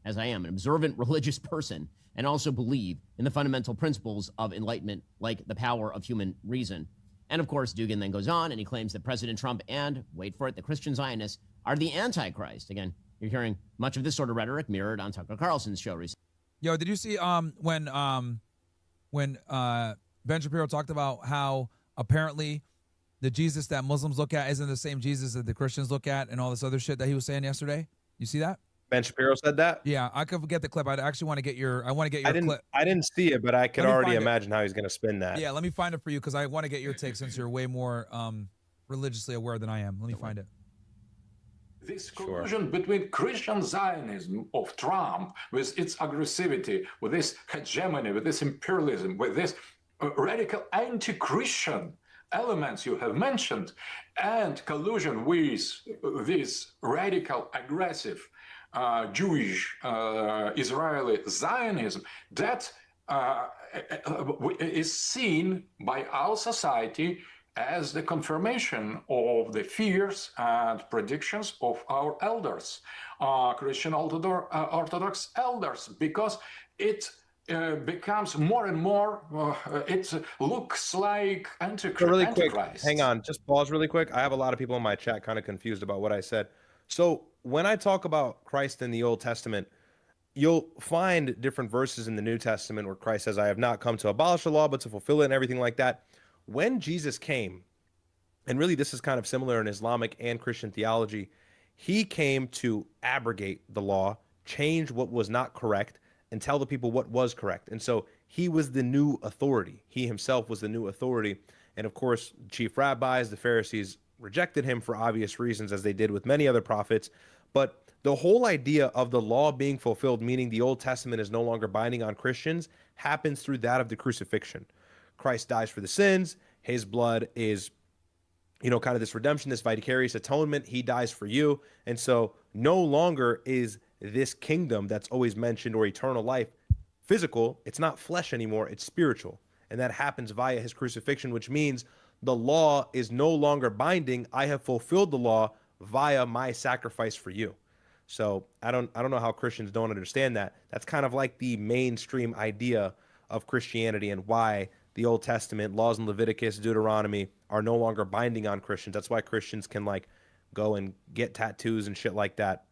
as I am, an observant religious person and also believe in the fundamental principles of enlightenment, like the power of human reason. And of course, Dugin then goes on and he claims that President Trump and, wait for it, the Christian Zionists are the Antichrist. Again, you're hearing much of this sort of rhetoric mirrored on Tucker Carlson's show recently. Yo, did you see when Ben Shapiro talked about how apparently the Jesus that Muslims look at isn't the same Jesus that the Christians look at and all this other shit that he was saying yesterday? You see that? Ben Shapiro said that? Yeah, I could get the clip. I actually want to get your clip. I didn't see it, but I could already imagine how he's going to spin that. Yeah, let me find it for you because I want to get your take since you're way more religiously aware than I am. Let me find it. This collusion between Christian Zionism of Trump with its aggressivity, with this hegemony, with this imperialism, with this radical anti-Christian elements you have mentioned, and collusion with this radical, aggressive Jewish Israeli Zionism, that is seen by our society as the confirmation of the fears and predictions of our elders, Christian Orthodox elders, because it becomes more and more, it looks like Antichrist. So really quick, hang on, just pause really quick. I have a lot of people in my chat kind of confused about what I said. So when I talk about Christ in the Old Testament, you'll find different verses in the New Testament where Christ says, I have not come to abolish the law, but to fulfill it and everything like that. When Jesus came, and really this is kind of similar in Islamic and Christian theology, he came to abrogate the law, change what was not correct, and tell the people what was correct. And so he was the new authority. He himself was the new authority. And of course, chief rabbis, the Pharisees, rejected him for obvious reasons, as they did with many other prophets. But the whole idea of the law being fulfilled, meaning the Old Testament is no longer binding on Christians, happens through that of the crucifixion. Christ dies for the sins. His blood is, kind of this redemption, this vicarious atonement. He dies for you. And so no longer is this kingdom that's always mentioned, or eternal life, physical. It's not flesh anymore. It's spiritual. And that happens via his crucifixion, which means the law is no longer binding. I have fulfilled the law via my sacrifice for you. So I don't know how Christians don't understand that. That's kind of like the mainstream idea of Christianity, and why the Old Testament laws in Leviticus, Deuteronomy are no longer binding on Christians. That's why Christians can go and get tattoos and shit like that,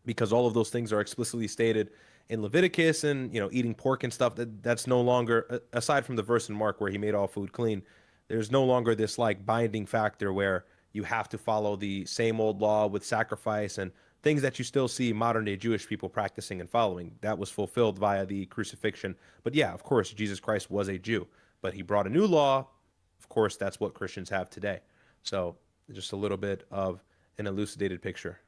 because all of those things are explicitly stated in Leviticus. And eating pork and stuff, that's no longer, aside from the verse in Mark where he made all food clean, there's no longer this binding factor where you have to follow the same old law with sacrifice and things that you still see modern day Jewish people practicing and following. That was fulfilled via the crucifixion. But yeah, of course, Jesus Christ was a Jew, but he brought a new law. Of course, that's what Christians have today. So just a little bit of an elucidated picture.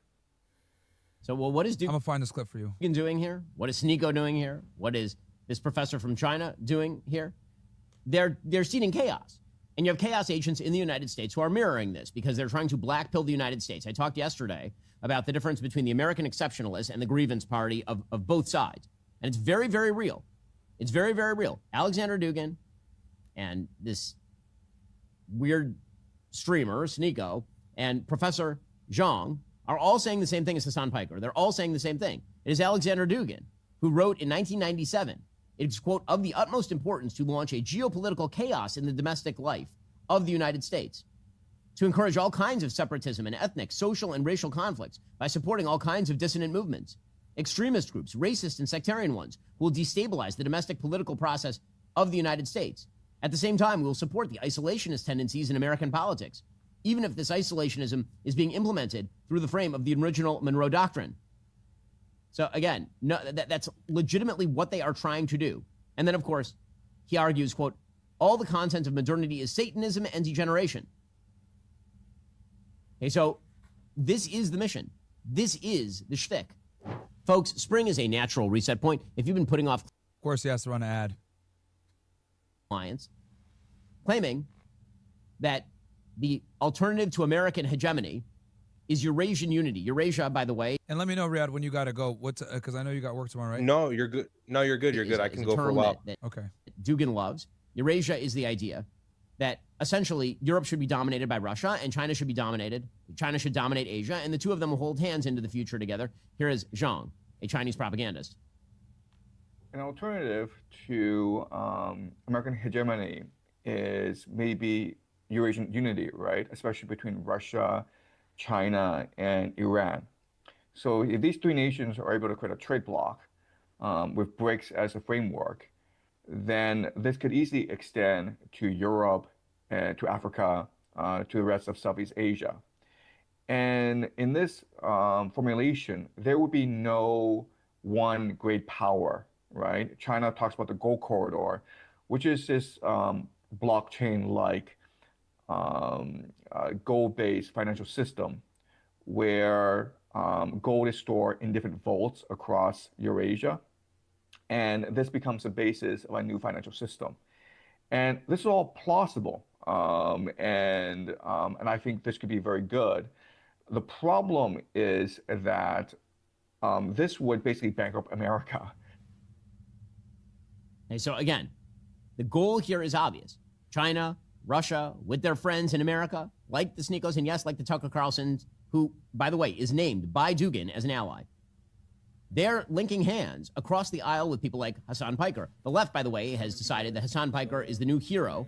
So, well, what is I'm gonna find this clip for you. Dugin doing here? What is Sneeko doing here? What is this professor from China doing here? They're seeding chaos. And you have chaos agents in the United States who are mirroring this because they're trying to blackpill the United States. I talked yesterday about the difference between the American exceptionalists and the grievance party of both sides. And it's very, very real. It's very, very real. Alexander Dugin and this weird streamer, Sneeko, and Professor Zhang are all saying the same thing as Hassan Piker. They're all saying the same thing. It is Alexander Dugin who wrote in 1997, it's, quote, of the utmost importance to launch a geopolitical chaos in the domestic life of the United States, to encourage all kinds of separatism and ethnic, social, and racial conflicts by supporting all kinds of dissident movements, extremist groups, racist and sectarian ones, who will destabilize the domestic political process of the United States. At the same time, we will support the isolationist tendencies in American politics, even if this isolationism is being implemented through the frame of the original Monroe Doctrine. So again, no, that's legitimately what they are trying to do. And then, of course, he argues, quote, all the content of modernity is Satanism and degeneration. Okay, so this is the mission. This is the shtick. Folks, spring is a natural reset point. If you've been putting off... Of course, he has to run an ad. ...clients, claiming that the alternative to American hegemony is Eurasian unity. Eurasia, by the way. And let me know, Riyadh, when you got to go. What's because I know you got work tomorrow, right? No, you're good. No, you're good. You're good. I can go for a while. Okay. Dugan loves. Eurasia is the idea that essentially Europe should be dominated by Russia and China should be dominated. China should dominate Asia, and the two of them will hold hands into the future together. Here is Zhang, a Chinese propagandist. An alternative to American hegemony is maybe Eurasian unity, right? Especially between Russia, China, and Iran. So if these three nations are able to create a trade bloc with BRICS as a framework, then this could easily extend to Europe, to Africa, to the rest of Southeast Asia. And in this formulation, there would be no one great power, right? China talks about the gold corridor, which is this blockchain-like gold-based financial system where gold is stored in different vaults across Eurasia. And this becomes the basis of a new financial system. And this is all plausible. And I think this could be very good. The problem is that this would basically bankrupt America. Okay, so again, the goal here is obvious. China, Russia, with their friends in America, like the Sneakos, and yes, like the Tucker Carlsons, who, by the way, is named by Dugan as an ally. They're linking hands across the aisle with people like Hassan Piker. The left, by the way, has decided that Hassan Piker is the new hero.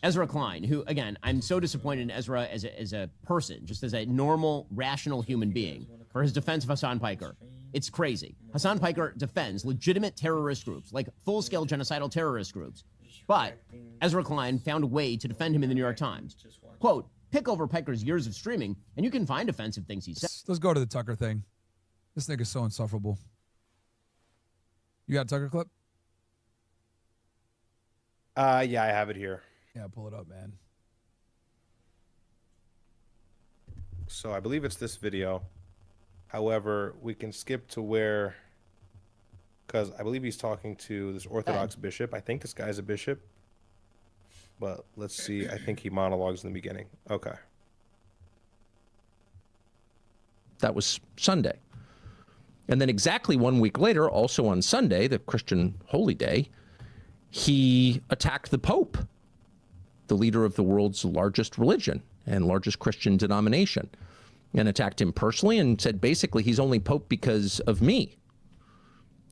Ezra Klein, who, again, I'm so disappointed in Ezra as a person, just as a normal, rational human being, for his defense of Hassan Piker. It's crazy. Hassan Piker defends legitimate terrorist groups, like full-scale genocidal terrorist groups. But Ezra Klein found a way to defend him in the New York Times. Quote, pick over Piker's years of streaming, and you can find offensive things he said. Let's go to the Tucker thing. This nigga's so insufferable. You got a Tucker clip? Yeah, I have it here. Yeah, pull it up, man. So I believe it's this video. However, we can skip to where, because I believe he's talking to this Orthodox bishop. I think this guy's a bishop. But let's see. I think he monologues in the beginning. Okay. That was Sunday. And then exactly 1 week later, also on Sunday, the Christian holy day, he attacked the Pope, the leader of the world's largest religion and largest Christian denomination, and attacked him personally and said basically he's only Pope because of me.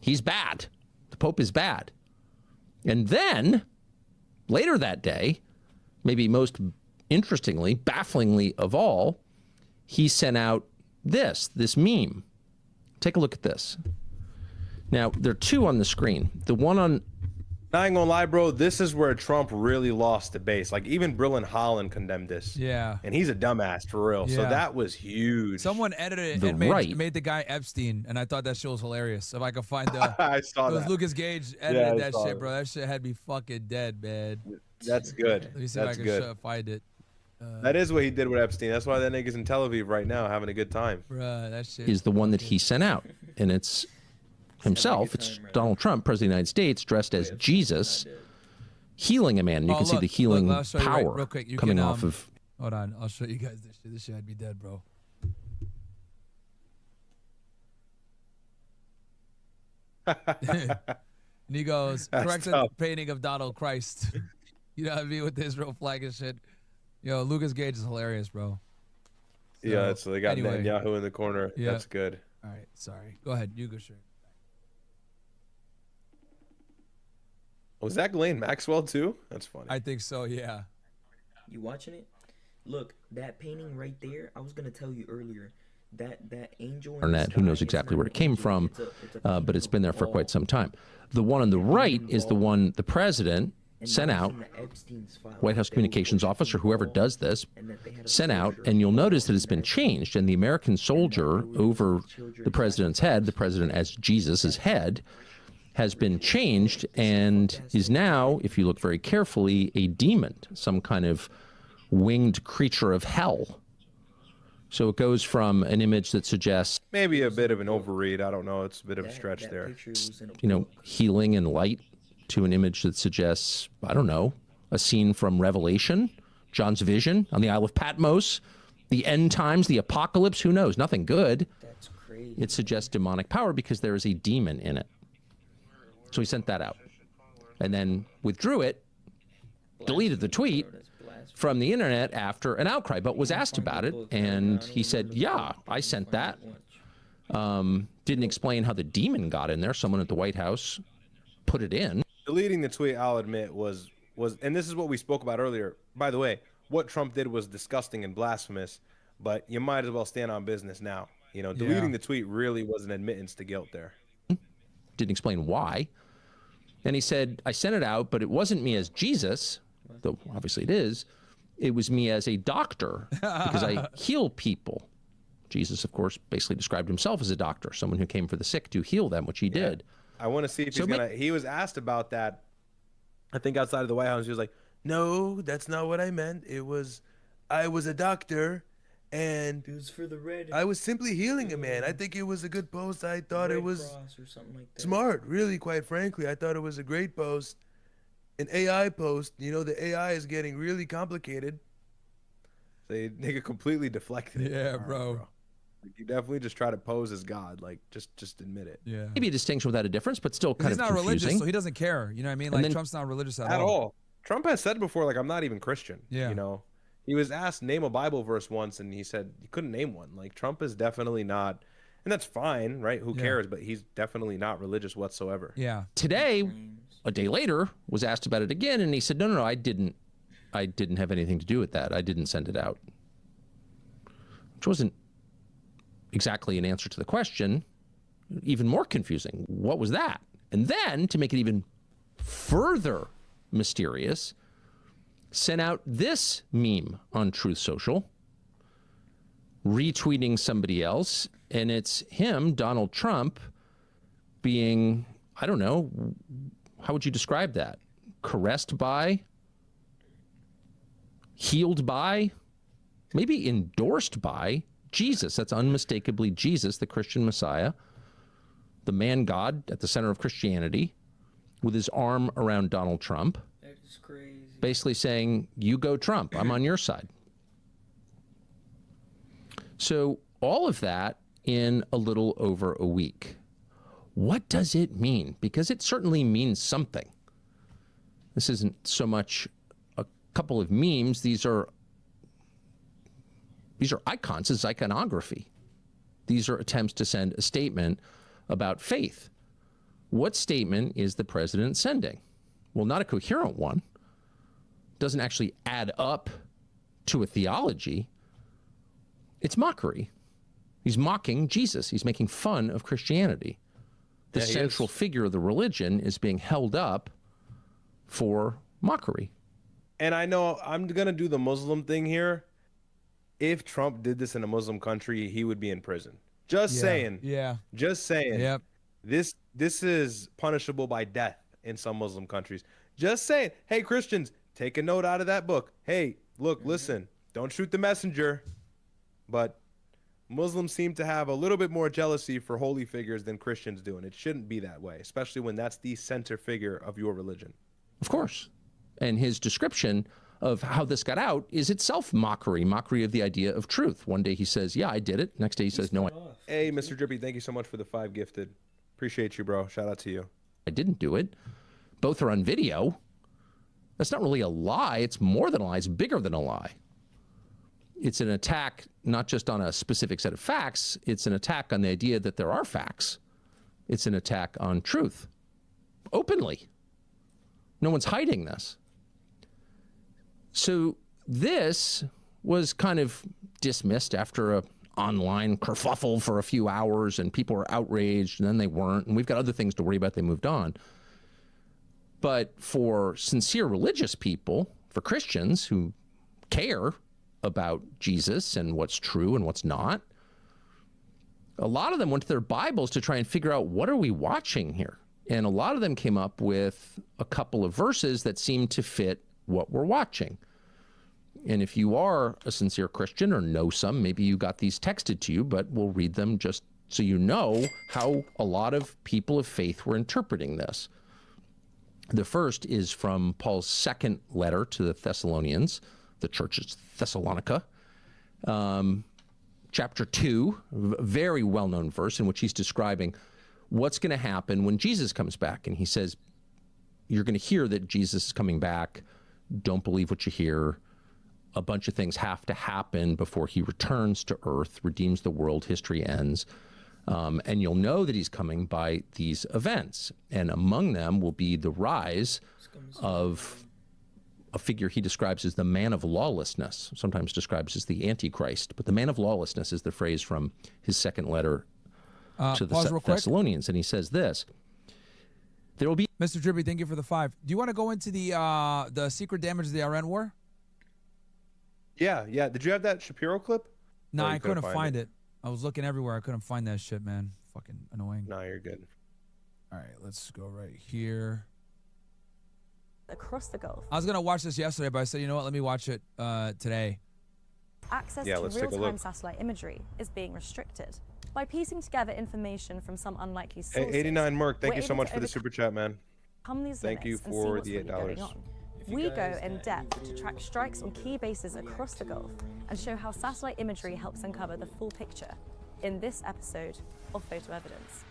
He's bad. The Pope is bad. And then later that day, maybe most interestingly, bafflingly of all, he sent out this meme. Take a look at this. Now, there are two on the screen. The one on... I ain't gonna lie, bro. This is where Trump really lost the base. Like, even Brillen Holland condemned this. Yeah. And he's a dumbass, for real. Yeah. So that was huge. Someone edited it and made the guy Epstein, and I thought that shit was hilarious. If I could find the... I saw that. Lucas Gage edited that shit, bro. That shit had me fucking dead, man. That's good. Let me see That's if I can find it. That is what he did with Epstein. That's why that nigga's in Tel Aviv right now having a good time. Bruh, that shit is the one that he sent out. And it's himself. It's Donald Trump, President of the United States, dressed as Jesus, healing a man. And you can see the healing power real quick. coming off of... Hold on. I'll show you guys this shit. This shit had me dead, bro. And he goes, corrected the painting of Donald Christ. You know what I mean? With the Israel flag and shit. Yo, Lucas Gage is hilarious, bro. So, yeah, so they got Netanyahu in the corner. Yeah. That's good. All right, sorry. Go ahead. You go, sure. Was that Ghislaine Maxwell too? That's funny. I think so, yeah. You watching it? Look, that painting right there, I was going to tell you earlier. That angel in the sky, who knows exactly where it came from, but it's been there for quite some time. The one on the right is the one the president sent out, White House Communications Office, or whoever does this, sent out, and you'll notice that it's been changed, and the American soldier over the president's head, the president as Jesus' head, has been changed and is now, if you look very carefully, a demon, some kind of winged creature of hell. So it goes from an image that suggests... maybe a bit of an overread. I don't know. It's a bit of a stretch there. You know, healing and light, to an image that suggests, I don't know, a scene from Revelation, John's vision on the Isle of Patmos, the end times, the apocalypse, who knows? Nothing good. That's crazy. It suggests demonic power because there is a demon in it. So he sent that out and then withdrew it, deleted the tweet from the internet after an outcry, but was asked about it. And he said, yeah, I sent that. Didn't explain how the demon got in there. Someone at the White House put it in. Deleting the tweet, I'll admit, was, and this is what we spoke about earlier. By the way, what Trump did was disgusting and blasphemous, but you might as well stand on business now. You know, deleting the tweet really was an admittance to guilt there. Didn't explain why. And he said, I sent it out, but it wasn't me as Jesus, though obviously it is. It was me as a doctor because I heal people. Jesus, of course, basically described himself as a doctor, someone who came for the sick to heal them, which he did. I want to see if he's gonna. He was asked about that, I think, outside of the White House. He was like, "No, that's not what I meant. I was a doctor, and it was for the red. I was simply healing a man. I think it was a good post. I thought it was or something like that. Smart, really. Quite frankly, I thought it was a great post, an AI post. You know, the AI is getting really complicated. They nigga completely deflected it. Yeah, bro. You definitely just try to pose as God, like just admit it. Yeah. Maybe a distinction without a difference, but still kind of confusing. He's not religious, so he doesn't care. You know what I mean? Like, Trump's not religious at all. Trump has said before, like, I'm not even Christian. Yeah. You know, he was asked name a Bible verse once, and he said he couldn't name one. Like, Trump is definitely not, and that's fine, right? Who cares? But he's definitely not religious whatsoever. Yeah. Today, a day later, was asked about it again, and he said, no, I didn't have anything to do with that. I didn't send it out. Which wasn't exactly an answer to the question. Even more confusing. What was that? And then, to make it even further mysterious, sent out this meme on Truth Social, retweeting somebody else, and it's him, Donald Trump, being, I don't know, how would you describe that? Caressed by? Healed by? Maybe endorsed by Jesus. That's unmistakably Jesus, the Christian Messiah, the man God at the center of Christianity, with his arm around Donald Trump. That is crazy. Basically saying, you go Trump, I'm on your side. So all of that in a little over a week. What does it mean? Because it certainly means something. This isn't so much a couple of memes. These are icons. It's iconography. These are attempts to send a statement about faith. What statement is the president sending? Well, not a coherent one. Doesn't actually add up to a theology. It's mockery. He's mocking Jesus. He's making fun of Christianity. The central figure of the religion is being held up for mockery. And I know I'm going to do the Muslim thing here. If Trump did this in a Muslim country, he would be in prison. Just saying. Yeah. Just saying. Yep. This is punishable by death in some Muslim countries. Just saying. Hey, Christians, take a note out of that book. Hey, look, listen, don't shoot the messenger. But Muslims seem to have a little bit more jealousy for holy figures than Christians do, and it shouldn't be that way, especially when that's the center figure of your religion. Of course. And his description of how this got out is itself mockery of the idea of truth. One day he says, yeah, I did it. Next day he says, no, Hey, Mr. Drippy, thank you so much for the 5 gifted. Appreciate you, bro. Shout out to you. I didn't do it. Both are on video. That's not really a lie. It's more than a lie. It's bigger than a lie. It's an attack not just on a specific set of facts. It's an attack on the idea that there are facts. It's an attack on truth. Openly. No one's hiding this. So this was kind of dismissed after a online kerfuffle for a few hours, and people were outraged, and then they weren't, and we've got other things to worry about. They moved on. But for sincere religious people, for Christians who care about Jesus and what's true and what's not, a lot of them went to their Bibles to try and figure out, what are we watching here? And a lot of them came up with a couple of verses that seemed to fit what we're watching. And if you are a sincere Christian or know some, maybe you got these texted to you, but we'll read them just so you know how a lot of people of faith were interpreting this. The first is from Paul's second letter to the Thessalonians, the church of Thessalonica, chapter 2, a very well-known verse in which he's describing what's going to happen when Jesus comes back. And he says, you're going to hear that Jesus is coming back. Don't believe what you hear. A bunch of things have to happen before he returns to earth, redeems the world, history ends. And you'll know that he's coming by these events. And among them will be the rise of a figure he describes as the man of lawlessness, sometimes describes as the Antichrist. But the man of lawlessness is the phrase from his second letter to the Thessalonians. And he says this, there will be... Mr. Drippy, thank you for the 5. Do you want to go into the secret damage of the Iran war? Yeah. Did you have that Shapiro clip? No, I couldn't find it. I was looking everywhere. I couldn't find that shit, man. Fucking annoying. No, you're good. All right, let's go right here. Across the Gulf. I was going to watch this yesterday, but I said, you know what? Let me watch it today. Access to real-time satellite imagery is being restricted. By piecing together information from some unlikely sources... Hey, 89 Merc, thank you so much for the super chat, man. Thank you for the $8. We go in depth to track strikes on key bases across the Gulf and show how satellite imagery helps uncover the full picture in this episode of Photo Evidence.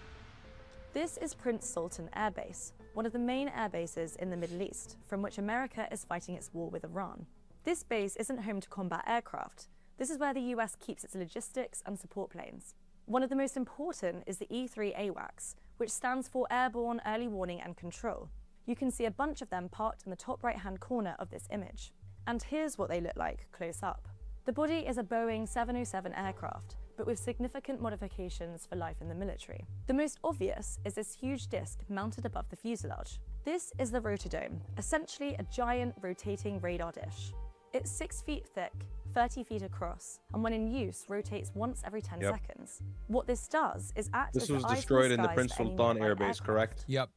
This is Prince Sultan Air Base, one of the main air bases in the Middle East, from which America is fighting its war with Iran. This base isn't home to combat aircraft. This is where the US keeps its logistics and support planes. One of the most important is the E3 AWACS, which stands for Airborne Early Warning and Control. You can see a bunch of them parked in the top right-hand corner of this image. And here's what they look like close up. The body is a Boeing 707 aircraft, but with significant modifications for life in the military. The most obvious is this huge disc mounted above the fuselage. This is the rotordome, essentially a giant rotating radar dish. It's 6 feet thick, 30 feet across, and when in use, rotates once every 10 seconds. What this does is act as the eyes in the This was destroyed in the skies Prince for any Sultan nearby Air Base, aircraft. correct? Yep.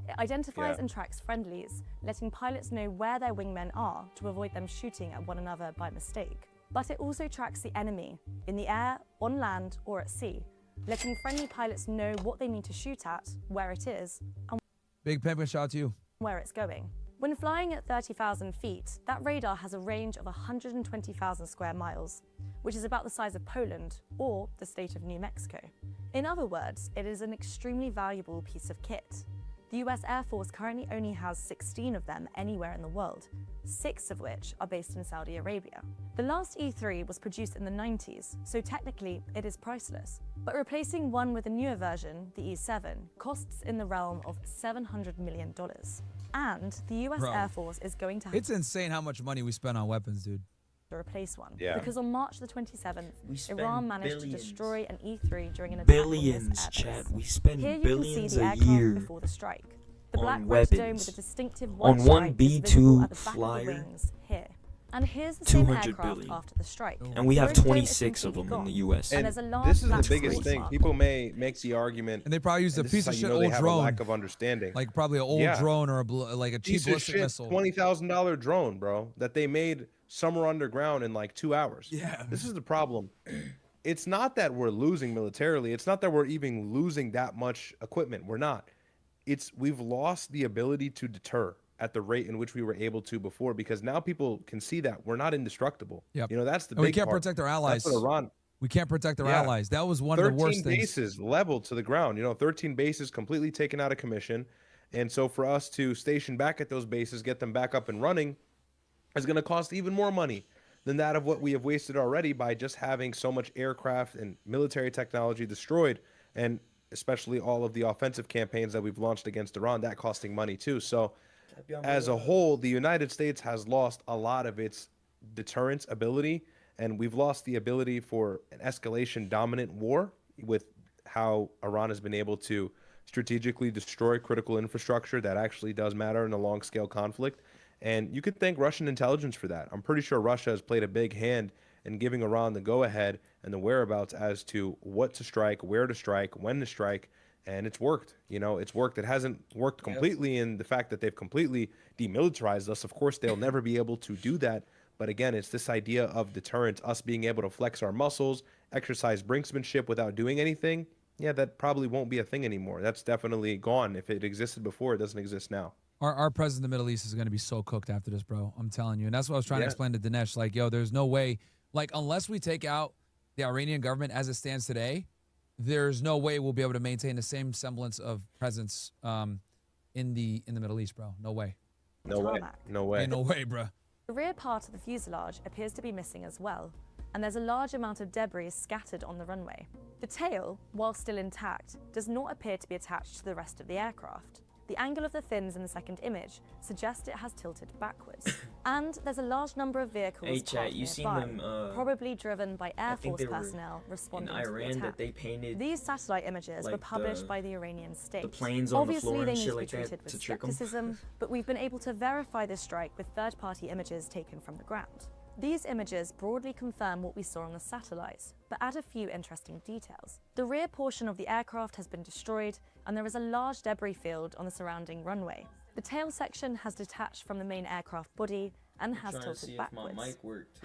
It identifies and tracks friendlies, letting pilots know where their wingmen are to avoid them shooting at one another by mistake. But it also tracks the enemy, in the air, on land, or at sea, letting friendly pilots know what they need to shoot at, where it is, and Big Pimpin' shout out to you. where it's going. When flying at 30,000 feet, that radar has a range of 120,000 square miles, which is about the size of Poland or the state of New Mexico. In other words, it is an extremely valuable piece of kit. The US Air Force currently only has 16 of them anywhere in the world, 6 of which are based in Saudi Arabia. The last E3 was produced in the 90s, so technically it is priceless. But replacing one with a newer version, the E7, costs in the realm of $700 million. And the US Air Force is going to have It's insane how much money we spend on weapons, dude. to replace one. Yeah. Because on March the 27th, We spend Iran managed billions. to destroy an E3 during an attack Billions, on this airbase. Chad. We spend Here you billions can see the a aircraft year before the strike. The on black rotordome weapons. with a distinctive On white one stripe is visible B-2 at the back flyer, of the wings here. And here's the same 200 aircraft billion. after the strike. And we have The rotordome is 26 of completely them in the gone. US. And And there's a large this is the black biggest trace thing. mark. People may make the argument, And they probably used a and this piece is of how shit you know they old have drone. a lack of understanding. Like probably an old Yeah. drone or like a cheap Piece of ballistic shit, missile. $20,000 drone, bro, that they made somewhere underground in like 2 hours. Yeah. This is the problem. It's not that we're losing militarily. It's not that we're even losing that much equipment. We're not. It's we've lost the ability to deter at the rate in which we were able to before, because now people can see that we're not indestructible. Yep. You know, that's the And we big can't part. protect our allies. That's what Iran. We can't protect our Yeah. allies. That was one of the worst 13 things. bases leveled to the ground. You know, 13 bases completely taken out of commission. And so for us to station back at those bases, get them back up and running, is going to cost even more money than that of what we have wasted already by just having so much aircraft and military technology destroyed, and especially all of the offensive campaigns that we've launched against Iran, that costing money too. So as a whole, the United States has lost a lot of its deterrence ability, and we've lost the ability for an escalation dominant war with how Iran has been able to strategically destroy critical infrastructure that actually does matter in a long scale conflict. And you could thank Russian intelligence for that. I'm pretty sure Russia has played a big hand in giving Iran the go ahead and the whereabouts as to what to strike, where to strike, when to strike. And it's worked. You know, it's worked. It hasn't worked completely in the fact that they've completely demilitarized us. Of course, they'll never be able to do that. But again, it's this idea of deterrence, us being able to flex our muscles, exercise brinksmanship without doing anything. Yeah, that probably won't be a thing anymore. That's definitely gone. If it existed before, it doesn't exist now. Our president of the Middle East is going to be so cooked after this, bro. I'm telling you. And that's what I was trying to explain to Dinesh. Like, yo, there's no way. Like, unless we take out the Iranian government as it stands today, there's no way we'll be able to maintain the same semblance of presence in the Middle East, bro. No way. No way. No way. Ain't no way, bro. The rear part of the fuselage appears to be missing as well, and there's a large amount of debris scattered on the runway. The tail, while still intact, does not appear to be attached to the rest of the aircraft. The angle of the fins in the second image suggests it has tilted backwards. And there's a large number of vehicles parked nearby, probably driven by Air Force personnel responding to the attack. That they painted These satellite images were published by the Iranian state. The planes on the floor Obviously, they and need shit to be like that treated with to trick 'em. skepticism, but we've been able to verify this strike with third-party images taken from the ground. These images broadly confirm what we saw on the satellites, but add a few interesting details. The rear portion of the aircraft has been destroyed, and there is a large debris field on the surrounding runway. The tail section has detached from the main aircraft body and has tilted backwards.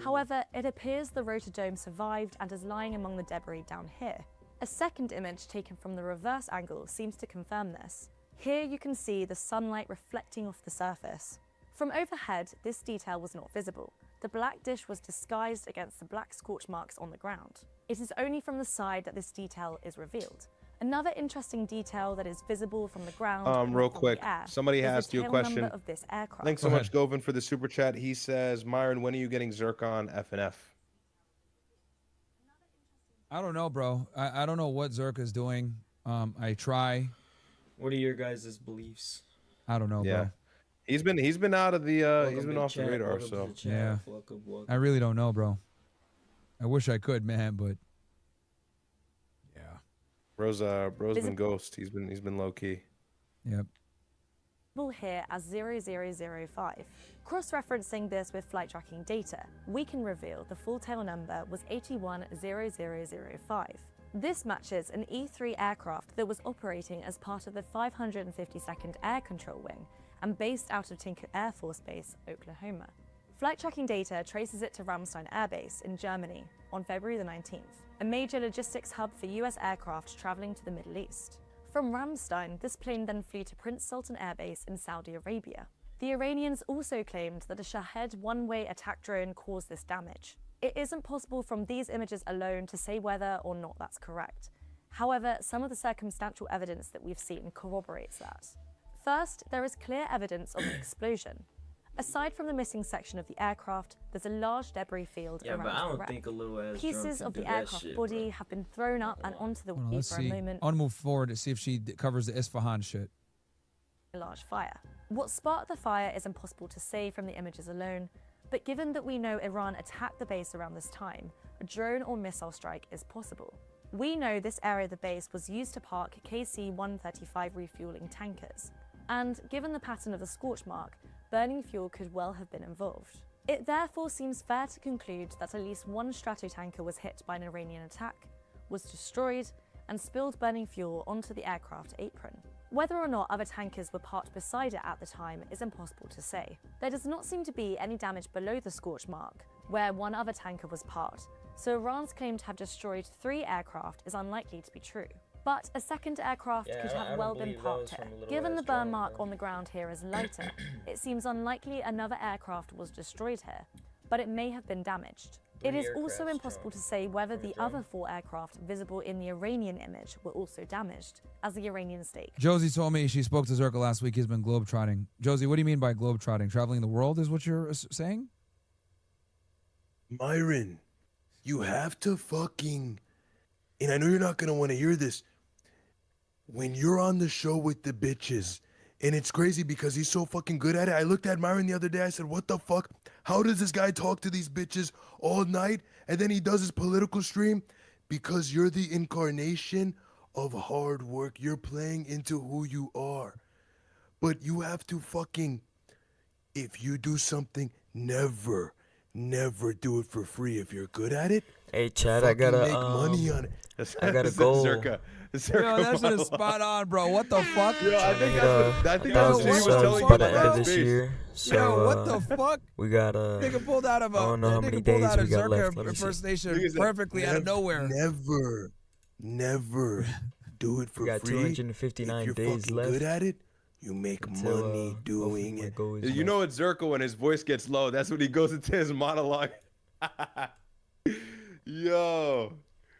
However, it appears the rotor dome survived and is lying among the debris down here. A second image taken from the reverse angle seems to confirm this. Here you can see the sunlight reflecting off the surface. From overhead, this detail was not visible. The black dish was disguised against the black scorch marks on the ground. It is only from the side that this detail is revealed. Another interesting detail that is visible from the ground. Real quick, somebody asked you a question. Of this aircraft. Thanks so much, Govin, for the super chat. He says, Myron, when are you getting Zircon F&F? I don't know, bro. I don't know what Zerk is doing. I try. What are your guys' beliefs? I don't know, bro. He's been out of the he's been off the radar, so yeah. I really don't know, bro. I wish I could, man, but yeah. Bro's been ghost. He's been low key. Yep. Here as 0005. Cross-referencing this with flight tracking data, we can reveal the full tail number was 810005. This matches an E-3 aircraft that was operating as part of the 552nd Air Control Wing and based out of Tinker Air Force Base, Oklahoma. Flight tracking data traces it to Ramstein Air Base in Germany on February the 19th, a major logistics hub for US aircraft traveling to the Middle East. From Ramstein, this plane then flew to Prince Sultan Air Base in Saudi Arabia. The Iranians also claimed that a Shahed one-way attack drone caused this damage. It isn't possible from these images alone to say whether or not that's correct. However, some of the circumstantial evidence that we've seen corroborates that. First, there is clear evidence of an explosion. Aside from the missing section of the aircraft, there's a large debris field around but I don't the think a little ass Pieces of the aircraft body have been thrown up and onto the wing for a moment. I want to move forward to see if she covers the Isfahan shit. A large fire. What sparked the fire is impossible to say from the images alone, but given that we know Iran attacked the base around this time, a drone or missile strike is possible. We know this area of the base was used to park KC-135 refueling tankers, and given the pattern of the scorch mark, burning fuel could well have been involved. It therefore seems fair to conclude that at least one Stratotanker was hit by an Iranian attack, was destroyed, and spilled burning fuel onto the aircraft apron. Whether or not other tankers were parked beside it at the time is impossible to say. There does not seem to be any damage below the scorch mark, where one other tanker was parked, so Iran's claim to have destroyed 3 aircraft is unlikely to be true. But a second aircraft could have well been parked here. Given the burn mark on the ground here is lighter, it seems unlikely another aircraft was destroyed here, but it may have been damaged. It is also impossible to say whether the other 4 aircraft visible in the Iranian image were also damaged, as the Iranian state. Josie told me she spoke to Zerka last week. He's been globetrotting. Josie, what do you mean by globetrotting? Traveling the world is what you're saying? Myron, you have to fucking... And I know you're not going to want to hear this. When you're on the show with the bitches, and it's crazy because he's so fucking good at it. I looked at Myron the other day. I said, what the fuck? How does this guy talk to these bitches all night? And then he does his political stream? Because you're the incarnation of hard work. You're playing into who you are. But you have to fucking, if you do something, never do it for free. If you're good at it, hey Chad, I gotta make money on it. I gotta go. Zerka. Yo, that shit is spot on, bro. What the fuck? Yo, I think that's what he was telling you by the about end of this space. year. So, Yo, what the fuck? We got nigga pulled out of a I don't know how many days we got left. Let me see. impersonation perfectly out of nowhere. Never do it for free. We got 259 if you're days fucking left. good at it, You make money doing it. You know it's Zirko when his voice gets low. That's when he goes into his monologue. Yo.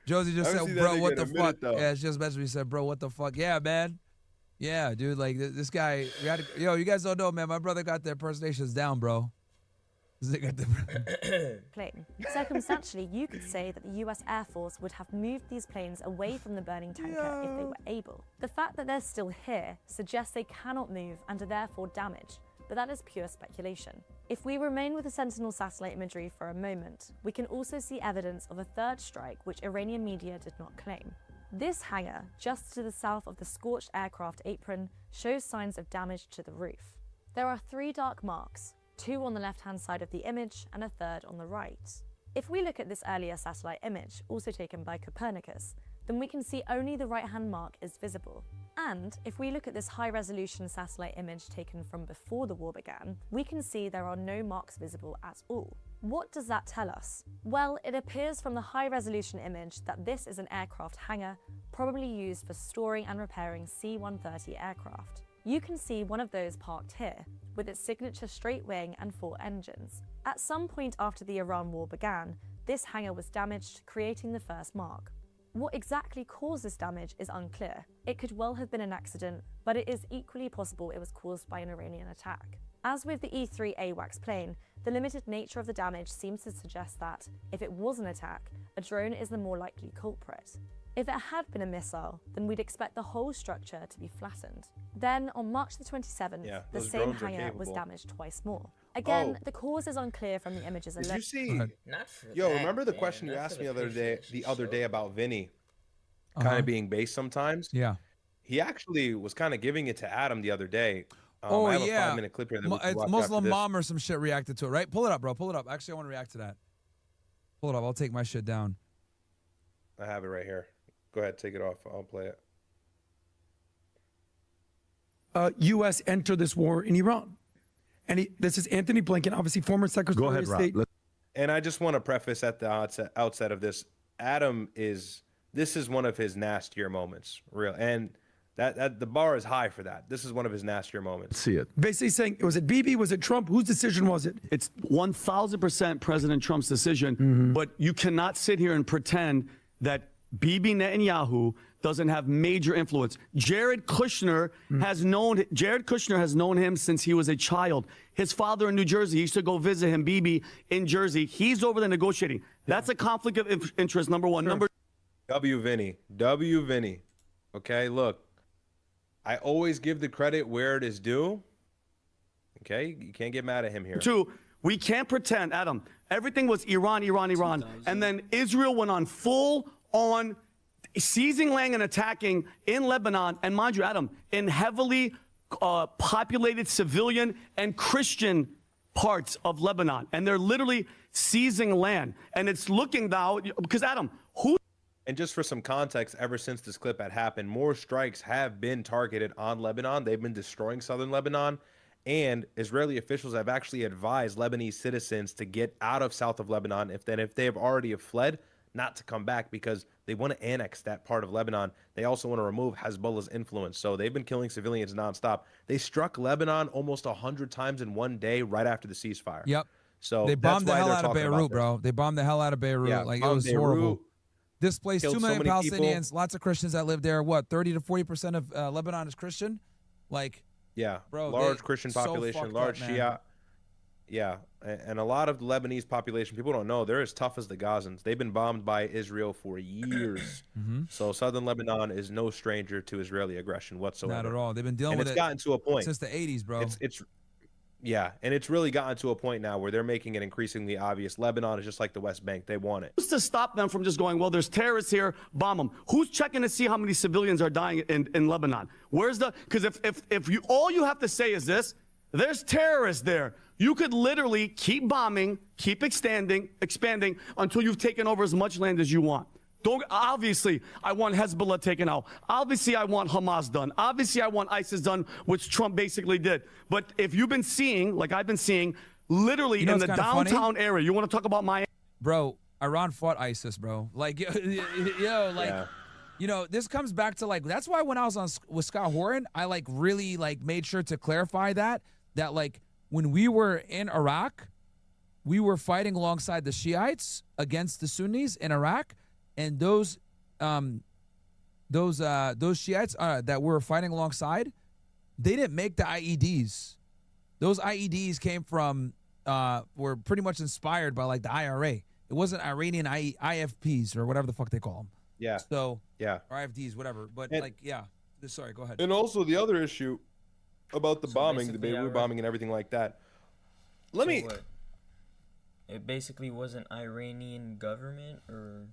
Josie just said, bro, what the fuck? Yeah, she just messaged me, said, bro, what the fuck? Yeah, man. Yeah, dude, like this guy, yo, you guys don't know, man. My brother got their impersonations down, bro. Plane. Circumstantially, you could say that the US Air Force would have moved these planes away from the burning tanker if they were able. The fact that they're still here suggests they cannot move and are therefore damaged, but that is pure speculation. If we remain with the Sentinel satellite imagery for a moment, we can also see evidence of a third strike which Iranian media did not claim. This hangar, just to the south of the scorched aircraft apron, shows signs of damage to the roof. There are 3 dark marks, 2 on the left-hand side of the image and a 3rd on the right. If we look at this earlier satellite image, also taken by Copernicus, then we can see only the right-hand mark is visible. And if we look at this high-resolution satellite image taken from before the war began, we can see there are no marks visible at all. What does that tell us? Well, it appears from the high-resolution image that this is an aircraft hangar, probably used for storing and repairing C-130 aircraft. You can see one of those parked here, with its signature straight wing and 4 engines. At some point after the Iran war began, this hangar was damaged, creating the first mark. What exactly caused this damage is unclear. It could well have been an accident, but it is equally possible it was caused by an Iranian attack. As with the E-3 AWACS plane, the limited nature of the damage seems to suggest that, if it was an attack, a drone is the more likely culprit. If it had been a missile, then we'd expect the whole structure to be flattened. Then, on March the 27th, the same hangar was damaged twice more. Again, the cause is unclear from the images alone. Did you see? Yo, remember the question you asked me the other day about Vinny kind of being based sometimes? Yeah. He actually was kind of giving it to Adam the other day. Oh, I have yeah. a 5-minute clip here that we can It's watch Muslim after this. mom or some shit reacted to it, right? Pull it up, bro. Pull it up. Actually, I want to react to that. Pull it up. I'll take my shit down. I have it right here. Go ahead, take it off. I'll play it. U.S. entered this war in Iran. And this is Anthony Blinken, obviously former Secretary of State. And I just want to preface at the outset of this, this is one of his nastier moments, real. And that the bar is high for that. This is one of his nastier moments. See it. Basically saying, was it Bibi? Was it Trump? Whose decision was it? It's 1,000% President Trump's decision, but you cannot sit here and pretend that Bibi Netanyahu doesn't have major influence. Jared Kushner has known him since he was a child. His father in New Jersey, he used to go visit him, Bibi, in Jersey. He's over there negotiating. That's a conflict of interest, number one. Number W. Vinny. Okay, look, I always give the credit where it is due. Okay, you can't get mad at him here. 2, we can't pretend, Adam, everything was Iran, and then Israel went on full-on seizing land and attacking in Lebanon, and mind you, Adam, in heavily populated civilian and Christian parts of Lebanon. And they're literally seizing land. And it's looking now, because Adam, who... And just for some context, ever since this clip had happened, more strikes have been targeted on Lebanon. They've been destroying southern Lebanon. And Israeli officials have actually advised Lebanese citizens to get out of south of Lebanon if they have already fled, not to come back, because they want to annex that part of Lebanon. They also want to remove Hezbollah's influence. So they've been killing civilians nonstop. They struck Lebanon almost 100 times in one day right after the ceasefire. Yep. So they bombed the hell out of Beirut, bro. They bombed the hell out of Beirut. Yeah, like, it was horrible. Displaced 2 million Palestinians, people. lots of Christians that live there. What, 30 to 40% of Lebanon is Christian? Like, yeah, bro, large Christian population, large Shia. Yeah, and a lot of the Lebanese population, people don't know, they're as tough as the Gazans. They've been bombed by Israel for years. So southern Lebanon is no stranger to Israeli aggression whatsoever. Not at all. They've been dealing with it. It's gotten to a point since the 80s, bro. Yeah, and it's really gotten to a point now where they're making it increasingly obvious. Lebanon is just like the West Bank. They want it. Who's to stop them from just going, well, there's terrorists here, bomb them? Who's checking to see how many civilians are dying in Lebanon? Where's the... Because if you all you have to say is this, there's terrorists there. You could literally keep bombing, keep expanding until you've taken over as much land as you want. Obviously, I want Hezbollah taken out. Obviously, I want Hamas done. Obviously, I want ISIS done, which Trump basically did. But if you've been seeing, like I've been seeing, literally in the downtown area, you want to talk about Miami? Bro, Iran fought ISIS, bro. Like, yo, You know, this comes back to like, that's why when I was on with Scott Horan, I like really like made sure to clarify that like when we were in Iraq, we were fighting alongside the Shiites against the Sunnis in Iraq, and those Shiites that we were fighting alongside, they didn't make the IEDs. Those IEDs came from were pretty much inspired by like the IRA. It wasn't Iranian IFPs or whatever the fuck they call them. Yeah. So yeah, or IFDs, whatever. But and, like, yeah. Sorry, go ahead. And also the other issue about the bombing, the basically, Beirut bombing, and everything like that. Let me. What? It basically was an Iranian government, or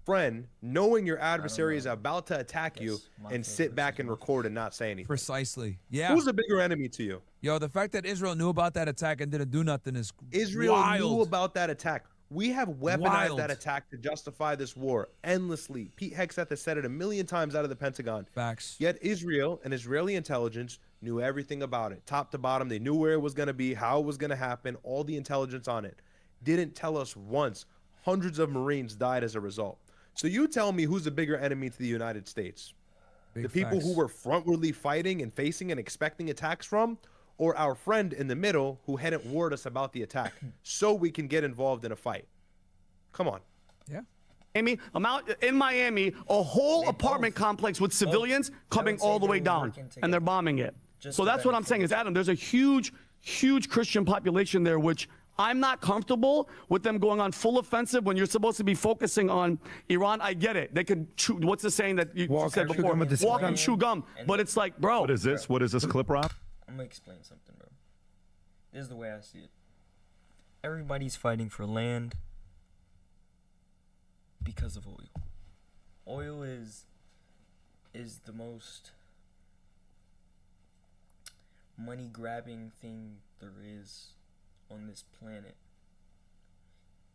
friend, knowing your adversary is about to attack you and sit back and record and not say anything. Precisely. Yeah. Who's a bigger enemy to you? Yo, the fact that Israel knew about that attack and didn't do nothing is Israel wild. knew about that attack. We have weaponized that attack to justify this war endlessly. Pete Hegseth has said it a million times out of the Pentagon. Facts. Yet Israel and Israeli intelligence knew everything about it, top to bottom. They knew where it was going to be, how it was going to happen, all the intelligence on it. Didn't tell us once. Hundreds of Marines died as a result. So you tell me who's the bigger enemy to the United States? The people who were frontwardly fighting and facing and expecting attacks from, or our friend in the middle who hadn't warned us about the attack so we can get involved in a fight? Come on. Yeah. Miami, I'm out in Miami, a whole apartment complex with civilians coming all the way down, and they're bombing it. So that's what I'm saying is, Adam, there's a huge Christian population there, which I'm not comfortable with them going on full offensive when you're supposed to be focusing on Iran. I get it. They could chew, what's the saying that you said before? Walk and chew gum. But it's like, bro. What is this? What is this clip, Rob? I'm going to explain something, bro. This is the way I see it. Everybody's fighting for land because of oil. Oil is the most money-grabbing thing there is on this planet.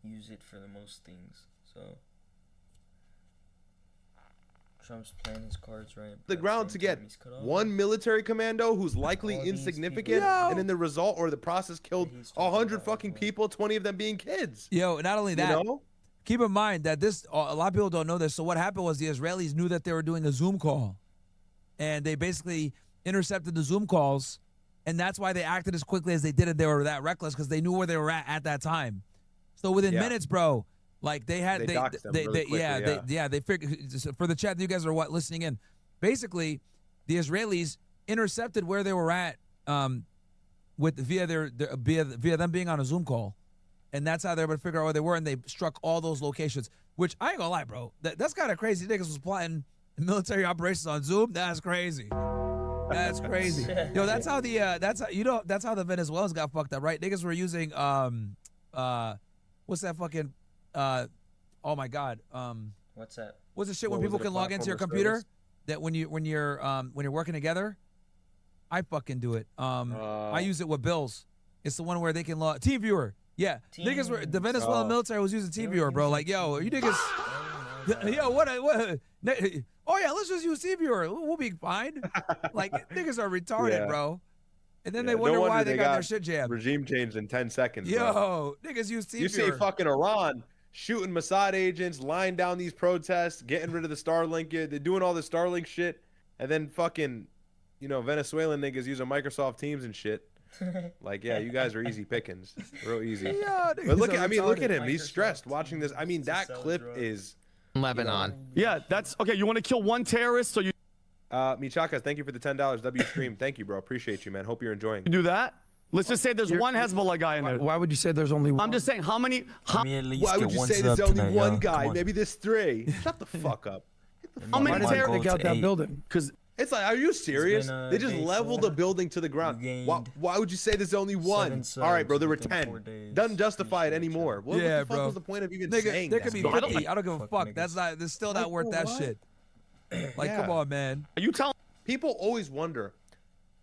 Use it for the most things. So Trump's playing his cards right. The ground to get one military commando who's likely insignificant, and in the result or the process killed 100 fucking people, 20 of them being kids. Yo, not only that, keep in mind that this, a lot of people don't know this. So what happened was the Israelis knew that they were doing a Zoom call, and they basically intercepted the Zoom calls, and that's why they acted as quickly as they did, and they were that reckless because they knew where they were at that time. So within minutes, bro, like they had, they figured, for the chat that you guys are listening in, basically the Israelis intercepted where they were at via them being on a Zoom call. And that's how they were able to figure out where they were, and they struck all those locations. Which I ain't gonna lie, bro. That's kind of crazy. Niggas was plotting military operations on Zoom. That's crazy. That's crazy. Yo, that's how the Venezuelans got fucked up, right? Niggas were using what's that fucking oh my god what's that? What's the shit when people can log into your computer? That when you're working together, I fucking do it. I use it with bills. It's the one where they can log TeamViewer. Yeah, niggas were the Venezuelan military was using TeamViewer, bro. Like, yo, you niggas, yo, what? Oh yeah, let's just use TeamViewer. We'll be fine. Like, niggas are retarded, bro. And then they wonder why they got their shit jammed. Regime changed in 10 seconds. Yo, bro. Niggas use TeamViewer. You see fucking Iran shooting Mossad agents, lying down these protests, getting rid of the Starlink. They're doing all the Starlink shit, and then fucking, Venezuelan niggas using Microsoft Teams and shit. Like, yeah, you guys are easy pickings, real easy. Yeah, but look at him. He's stressed watching this. I mean, that clip is Lebanon. Yeah, that's okay. You want to kill one terrorist, so you. Michakas, thank you for the $10 W stream. Thank you, bro. Appreciate you, man. Hope you're enjoying. You do that? Let's just say there's one Hezbollah guy in there. Why would you say there's only one? I'm just saying, how many? Why would you say there's only one guy? Maybe there's three. Shut the fuck up. How many terrorists out that building? Because it's like, are you serious? They just leveled the building to the ground. Why would you say there's only one? All right, bro, there were 10. Doesn't justify it anymore. What the fuck was the point of even saying there that? could be 50. I don't give a fuck. That's still not worth that shit. Like, come on, man. Are you telling? People always wonder,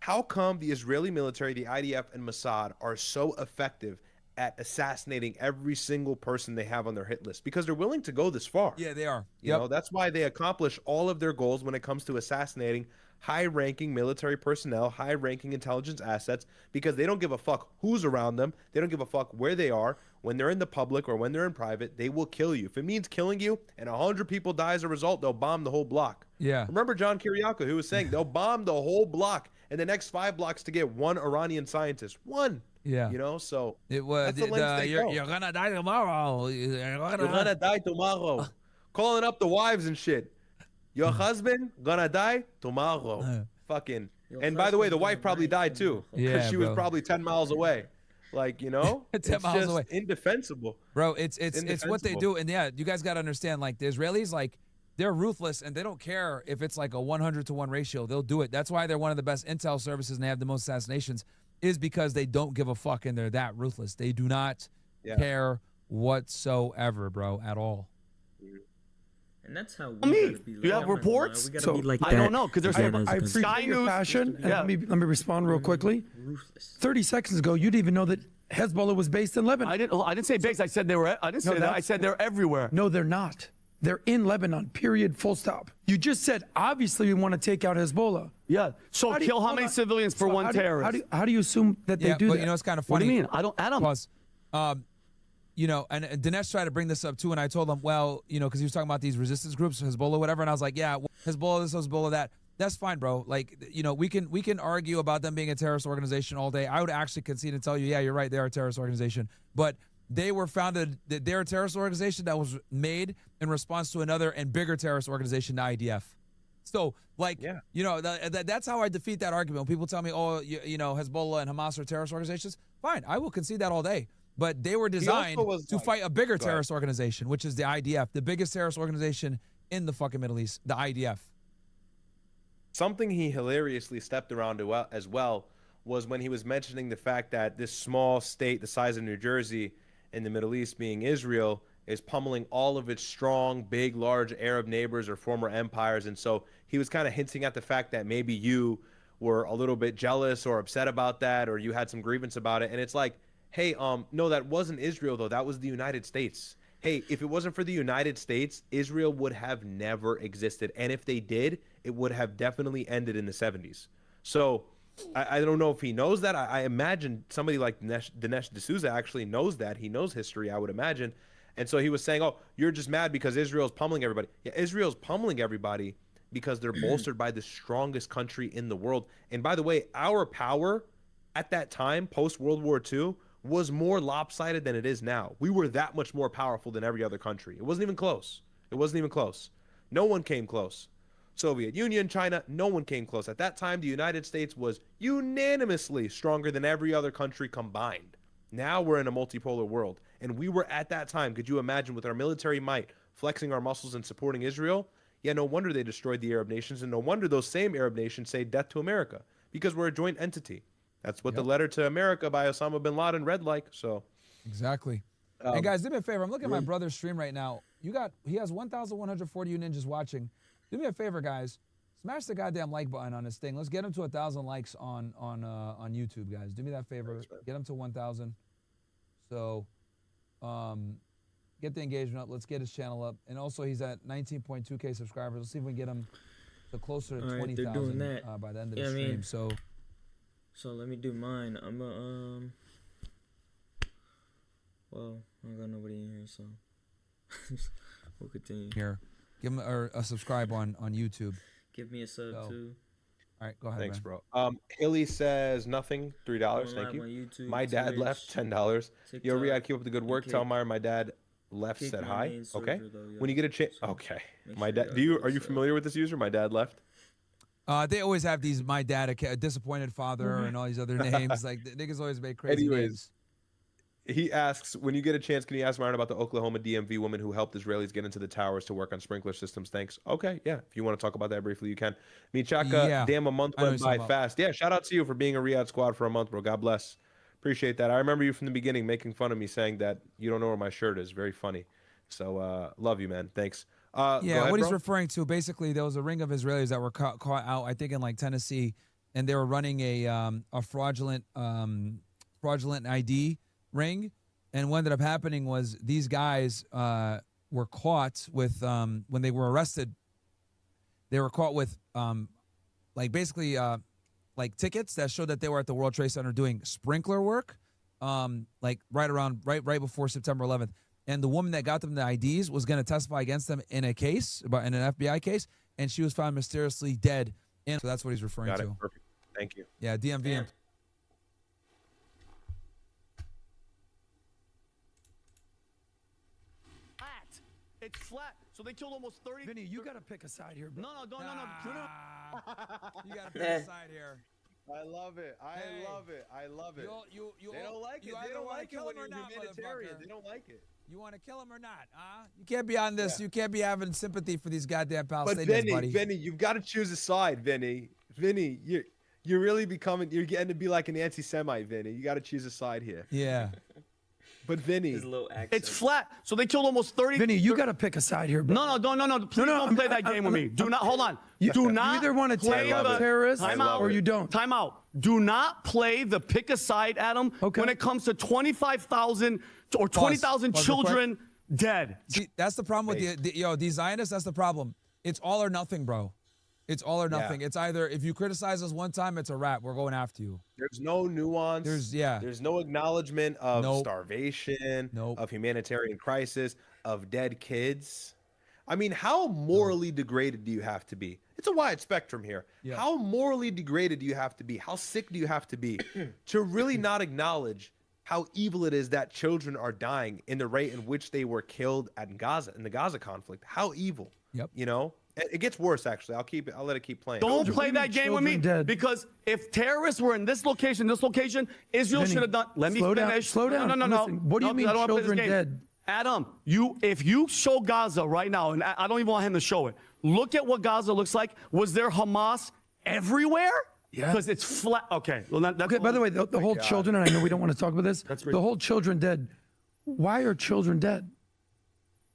how come the Israeli military, the IDF, and Mossad are so effective at assassinating every single person they have on their hit list? Because they're willing to go this far. Yeah, they are. You know, that's why they accomplish all of their goals when it comes to assassinating high-ranking military personnel, high-ranking intelligence assets, because they don't give a fuck who's around them. They don't give a fuck where they are, when they're in the public or when they're in private, they will kill you. If it means killing you and 100 people die as a result, they'll bomb the whole block. Yeah. Remember John Kiriakou, who was saying they'll bomb the whole block and the next 5 blocks to get 1 Iranian scientist. 1. Yeah. You know, so it was that's the lengths they go. you're gonna die tomorrow. You're gonna die tomorrow. Calling up the wives and shit. Your husband gonna die tomorrow. Fucking. And by the way, the wife probably died too, because she was probably 10 miles away. Like, you know, 10 miles just away. Indefensible. Bro, it's what they do. And yeah, you guys got to understand, like, the Israelis, like, they're ruthless and they don't care if it's like a 100-to-1 ratio. They'll do it. That's why they're one of the best intel services and they have the most assassinations, is because they don't give a fuck and they're that ruthless. They do not care whatsoever, bro, at all. And that's how we Me, gotta be. you have reports? We gotta So, be like I don't know, because there's I appreciate Sky your News. passion. And Yeah. let me respond real quickly. 30 seconds ago, you didn't even know that Hezbollah was based in Lebanon. I didn't say based. I said they were. I didn't say that. I said they're everywhere. No, they're not. They're in Lebanon. Period. Full stop. You just said obviously we want to take out Hezbollah. Yeah. So kill how many civilians for one terrorist? How do you assume that they do but that? you know, it's kind of What funny. do you mean? I don't. Adam. Pause. You know, and Dinesh tried to bring this up too, and I told him, well, you know, because he was talking about these resistance groups, Hezbollah, whatever, and I was like, yeah, Hezbollah this, Hezbollah that. That's fine, bro. Like, you know, we can argue about them being a terrorist organization all day. I would actually concede and tell you, yeah, you're right, they're a terrorist organization. But they were founded, they're a terrorist organization that was made in response to another and bigger terrorist organization, the IDF. So, like, you know, that's how I defeat that argument. When people tell me, oh, you know, Hezbollah and Hamas are terrorist organizations, fine, I will concede that all day. But they were designed to fight a bigger terrorist organization, which is the IDF, the biggest terrorist organization in the fucking Middle East, the IDF. Something he hilariously stepped around as well was when he was mentioning the fact that this small state the size of New Jersey in the Middle East, being Israel, is pummeling all of its strong, big, large Arab neighbors or former empires. And so he was kind of hinting at the fact that maybe you were a little bit jealous or upset about that, or you had some grievance about it. And it's like, hey, no, that wasn't Israel, though. That was the United States. Hey, if it wasn't for the United States, Israel would have never existed. And if they did, it would have definitely ended in the 70s. So I don't know if he knows that. I imagine somebody like Dinesh D'Souza actually knows that. He knows history, I would imagine. And so he was saying, oh, you're just mad because Israel's pummeling everybody. Yeah, Israel's pummeling everybody because they're bolstered by the strongest country in the world. And by the way, our power at that time, post-World War II, was more lopsided than it is now. We were that much more powerful than every other country. It wasn't even close. It wasn't even close. No one came close. Soviet Union, China, no one came close. At that time, the United States was unanimously stronger than every other country combined. Now we're in a multipolar world. And we were at that time, could you imagine, with our military might, flexing our muscles and supporting Israel? Yeah, no wonder they destroyed the Arab nations, and no wonder those same Arab nations say death to America, because we're a joint entity. That's what the letter to America by Osama bin Laden read like. So exactly. And guys, do me a favor. I'm looking at my brother's stream right now. He has 1,140 ninjas watching. Do me a favor, guys. Smash the goddamn like button on this thing. Let's get him to 1,000 likes on YouTube, guys. Do me that favor. Get him to 1,000. So, get the engagement up. Let's get his channel up. And also, he's at 19.2K subscribers. Let's see if we can get him to closer to 20,000 by the end of the stream. So let me do mine. Well, I got nobody in here, so we'll continue. Here, give him a subscribe on YouTube. Give me a sub too. All right, go ahead. Thanks, man. bro. Hilly says nothing. $3. Thank you. YouTube, my dad Twitch, left. $10. TikTok, Yo, Riyadh, keep up the good work. okay. Tell Meyer my dad left. Kick Said my hi. main Okay. server, though, yo. When you get a chance. So Okay. make My sure dad. y'all Are you familiar with this user? My dad left. They always have these my dad, a disappointed father, and all these other names. Like the niggas always make crazy names. He asks, when you get a chance, can you ask Myron about the Oklahoma DMV woman who helped Israelis get into the towers to work on sprinkler systems? Thanks. Okay, yeah. If you want to talk about that briefly, you can. Michaka, damn, a month went by fast. Yeah, shout out to you for being a Riyadh squad for a month, bro. God bless. Appreciate that. I remember you from the beginning making fun of me saying that you don't know where my shirt is. Very funny. So, love you, man. Thanks. Yeah, what he's referring to, basically, there was a ring of Israelis that were caught out, I think, in like Tennessee, and they were running a fraudulent ID ring. And what ended up happening was these guys were caught with, when they were arrested, they were caught with like basically like tickets that showed that they were at the World Trade Center doing sprinkler work. like right before September 11th. And the woman that got them the IDs was going to testify against them in a case, in an FBI case, and she was found mysteriously dead. And so that's what he's referring Got to. it. Perfect. Thank you. Yeah, DMV. Yeah. It's flat. So they killed almost 30. Vinny, you got to pick a side here, bro. No. You got to pick a side here. I love it. I love it. They don't like it. They don't like it when you're humanitarian. They don't like it. You want to kill him or not? You can't be on this. Yeah. You can't be having sympathy for these goddamn Palestinians, but buddy. Vinny, you've got to choose a side, Vinny. Vinny, you're really you're getting to be like an anti-Semite, Vinny. You got to choose a side here. Yeah. But Vinny, it's flat. So they killed almost 30. Vinny, you got to pick a side here, bro. No. Please don't play that game with me. Do not. Hold on. Do not. You either want to take out the terrorists or you don't. Time out. Do not play the pick a side, Adam. Okay. When it comes to 25,000 or 20,000 children dead. See, that's the problem with these Zionists. That's the problem. It's all or nothing, bro. It's all or nothing. Yeah. It's either if you criticize us one time, it's a wrap. We're going after you. There's no nuance. There's no acknowledgement of starvation, of humanitarian crisis, of dead kids. I mean, how morally degraded do you have to be? It's a wide spectrum here. Yeah. How morally degraded do you have to be? How sick do you have to be to really not acknowledge how evil it is that children are dying in the rate in which they were killed in the Gaza conflict? How evil? Yep. You know? It gets worse, actually. I'll let it keep playing. Don't play that game with me, because if terrorists were in this location, Israel should have done. Let me finish. Slow down. No. Listen, what do you mean children dead? Adam, if you show Gaza right now, and I don't even want him to show it, look at what Gaza looks like. Was there Hamas everywhere? Yeah. Because it's flat. Okay. Well, okay. By the way, the whole children, and I know we don't want to talk about this. The whole children dead. Why are children dead?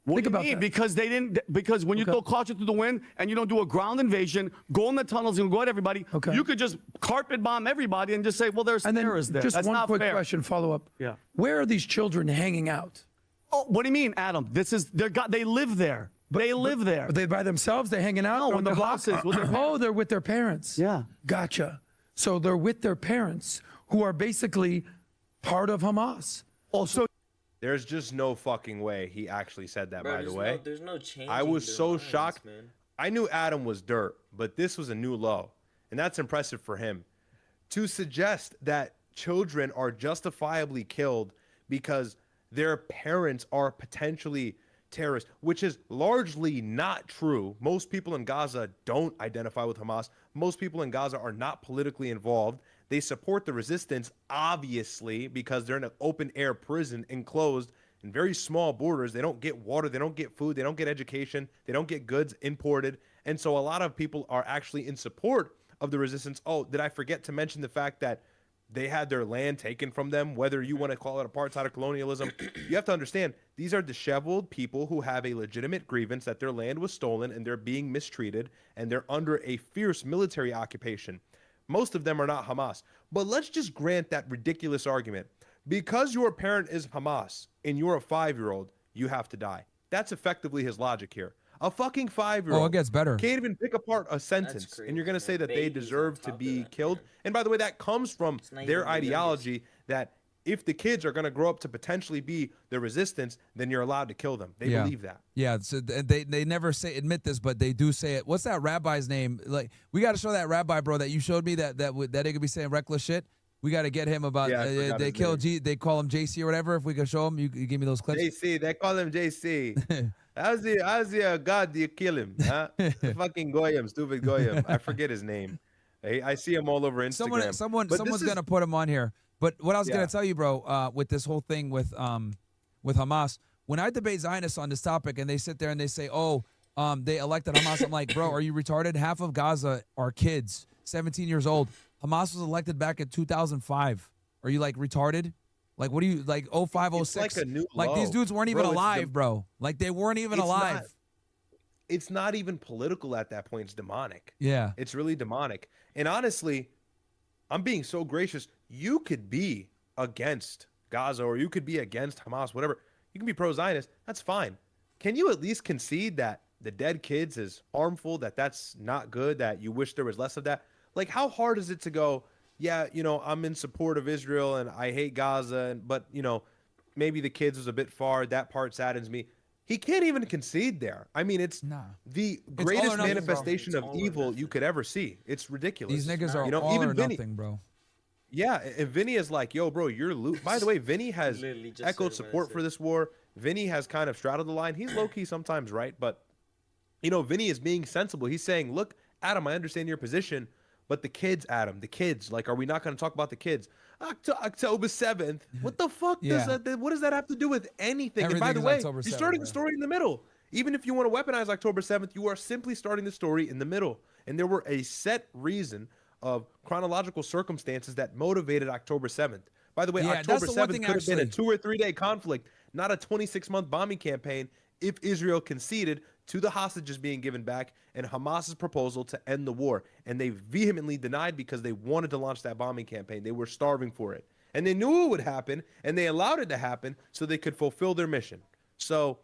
Think about that. Because they didn't. Because when you throw caution to the wind and you don't do a ground invasion, go in the tunnels and go at everybody. Okay. You could just carpet bomb everybody and just say, "Well, there's terrorists there." Just That's one not quick fair. question, follow up. Yeah. Where are these children hanging out? Oh, what do you mean, Adam? They live there. They live there. Are they by themselves? They hanging out on the blocks? Oh, they're with their parents. Yeah. Gotcha. So they're with their parents, who are basically part of Hamas. Also. There's just no fucking way he actually said that, by the way. There's no change. I was so shocked. Man. I knew Adam was dirt, but this was a new low. And that's impressive for him. To suggest that children are justifiably killed because their parents are potentially terrorists, which is largely not true. Most people in Gaza don't identify with Hamas. Most people in Gaza are not politically involved. They support the resistance, obviously, because they're in an open-air prison, enclosed in very small borders. They don't get water. They don't get food. They don't get education. They don't get goods imported. And so a lot of people are actually in support of the resistance. Oh, did I forget to mention the fact that they had their land taken from them, whether you want to call it apartheid or colonialism? You have to understand, these are disheveled people who have a legitimate grievance that their land was stolen and they're being mistreated and they're under a fierce military occupation. Most of them are not Hamas. But let's just grant that ridiculous argument. Because your parent is Hamas and you're a 5-year-old, you have to die. That's effectively his logic here. A fucking 5-year-old it gets better. Can't even pick apart a sentence, and you're going to say that they deserve to be killed. And by the way, that comes from their ideology that if the kids are going to grow up to potentially be the resistance, then you're allowed to kill them. They believe that. Yeah, so they never admit this, but they do say it. What's that rabbi's name? Like, we got to show that rabbi, bro, that you showed me that they could be saying reckless shit. We got to get him about they call him JC or whatever. If we can show him, you give me those clips. JC, they call him JC. How's the God do you kill him? Huh? Fucking Goyim, stupid Goyim. I forget his name. I see him all over Instagram. Someone's gonna put him on here. But what I was gonna tell you, bro, with this whole thing with Hamas, when I debate Zionists on this topic and they sit there and they say, they elected Hamas, I'm like, bro, are you retarded? Half of Gaza are kids, 17 years old. Hamas was elected back in 2005. Are you like retarded? Like, what do you like? 05, 06. It's like a new like low. These dudes weren't even alive, bro. Like they weren't even alive. It's not even political at that point. It's demonic. Yeah, it's really demonic. And honestly, I'm being so gracious. You could be against Gaza or you could be against Hamas, whatever. You can be pro-Zionist. That's fine. Can you at least concede that the dead kids is harmful, that that's not good, that you wish there was less of that? Like, how hard is it to go, yeah, you know, I'm in support of Israel and I hate Gaza, but, you know, maybe the kids was a bit far. That part saddens me. He can't even concede there. I mean, it's the greatest manifestation of evil you could ever see. It's ridiculous. These niggas are you know, all even or Vinny, nothing, bro. Yeah, and Vinny is like, yo, bro, you're By the way, Vinny has echoed support for this war. Vinny has kind of straddled the line. He's low-key sometimes right, but, you know, Vinny is being sensible. He's saying, look, Adam, I understand your position, but the kids, Adam, the kids, like, are we not going to talk about the kids? October 7th. What the fuck does that, what does that have to do with anything? And by the way, you're starting the story in the middle. Even if you want to weaponize October 7th, you are simply starting the story in the middle. And there were a set reason of chronological circumstances that motivated October 7th. By the way, October 7th could have been a 2 or 3 day conflict, not a 26-month bombing campaign if Israel conceded to the hostages being given back and Hamas's proposal to end the war. And they vehemently denied because they wanted to launch that bombing campaign. They were starving for it. And they knew it would happen, and they allowed it to happen so they could fulfill their mission. So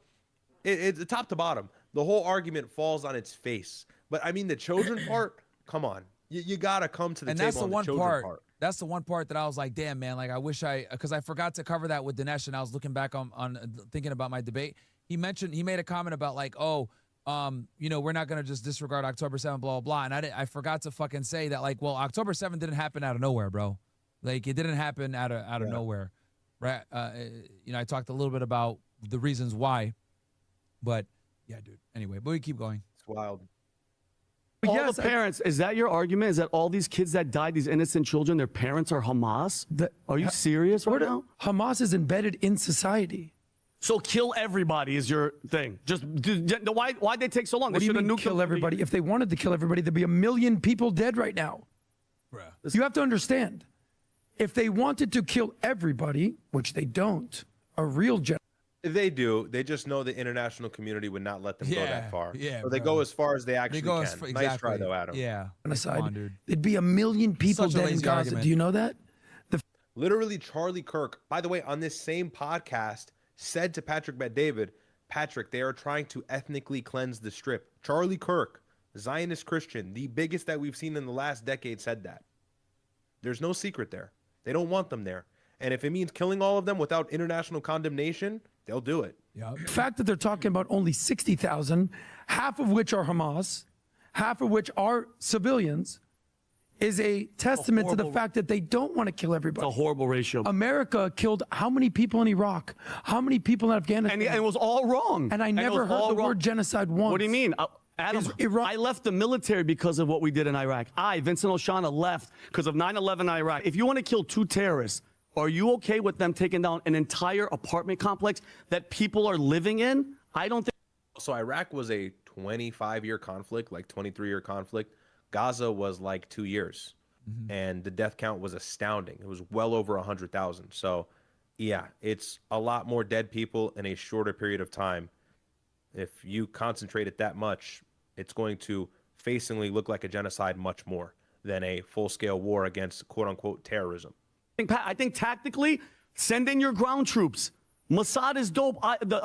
it's top to bottom. The whole argument falls on its face. But I mean, the children part, come on. You got to come to the table on the children part. That's the one part that I was like, damn, man, like I wish because I forgot to cover that with Dinesh, and I was looking back on thinking about my debate. He made a comment about like, oh, you know, we're not going to just disregard October 7th, blah, blah, blah. And I forgot to fucking say that, like, well, October 7th didn't happen out of nowhere, bro. Like, it didn't happen out of nowhere, right? You know, I talked a little bit about the reasons why, but yeah, dude. Anyway, but we keep going. It's wild. All the parents, is that your argument? Is that all these kids that died, these innocent children, their parents are Hamas? Are you serious right now? Hamas is embedded in society. So kill everybody is your thing. Why'd they take so long? What do you mean kill everybody? If they wanted to kill everybody, there'd be 1 million people dead right now. Bruh. You have to understand, if they wanted to kill everybody, which they don't, a real genocide. They do. They just know the international community would not let them go that far. Yeah, so they go as far as they actually can. Exactly. Nice try, though, Adam. Yeah. Genocide. There'd be 1 million people dead in Gaza. Argument. Do you know that? Literally, Charlie Kirk, by the way, on this same podcast, said to Patrick Bet-David, Patrick, they are trying to ethnically cleanse the strip. Charlie Kirk, Zionist Christian, the biggest that we've seen in the last decade, said that. There's no secret there. They don't want them there. And if it means killing all of them without international condemnation, they'll do it. The fact that they're talking about only 60,000, half of which are Hamas, half of which are civilians, is a testament to the fact that they don't want to kill everybody. It's a horrible ratio. America killed how many people in Iraq? How many people in Afghanistan? And it was all wrong. And I never heard the word genocide once. What do you mean? Adam, I left the military because of what we did in Iraq. Vincent Oshana, left because of 9/11 Iraq. If you want to kill 2 terrorists, are you okay with them taking down an entire apartment complex that people are living in? I don't think. So Iraq was a 25-year conflict, like 23-year conflict. Gaza was like 2 years, and the death count was astounding. It was well over 100,000. So, yeah, it's a lot more dead people in a shorter period of time. If you concentrate it that much, it's going to facingly look like a genocide much more than a full-scale war against quote-unquote terrorism. I think tactically, send in your ground troops. Mossad is dope. The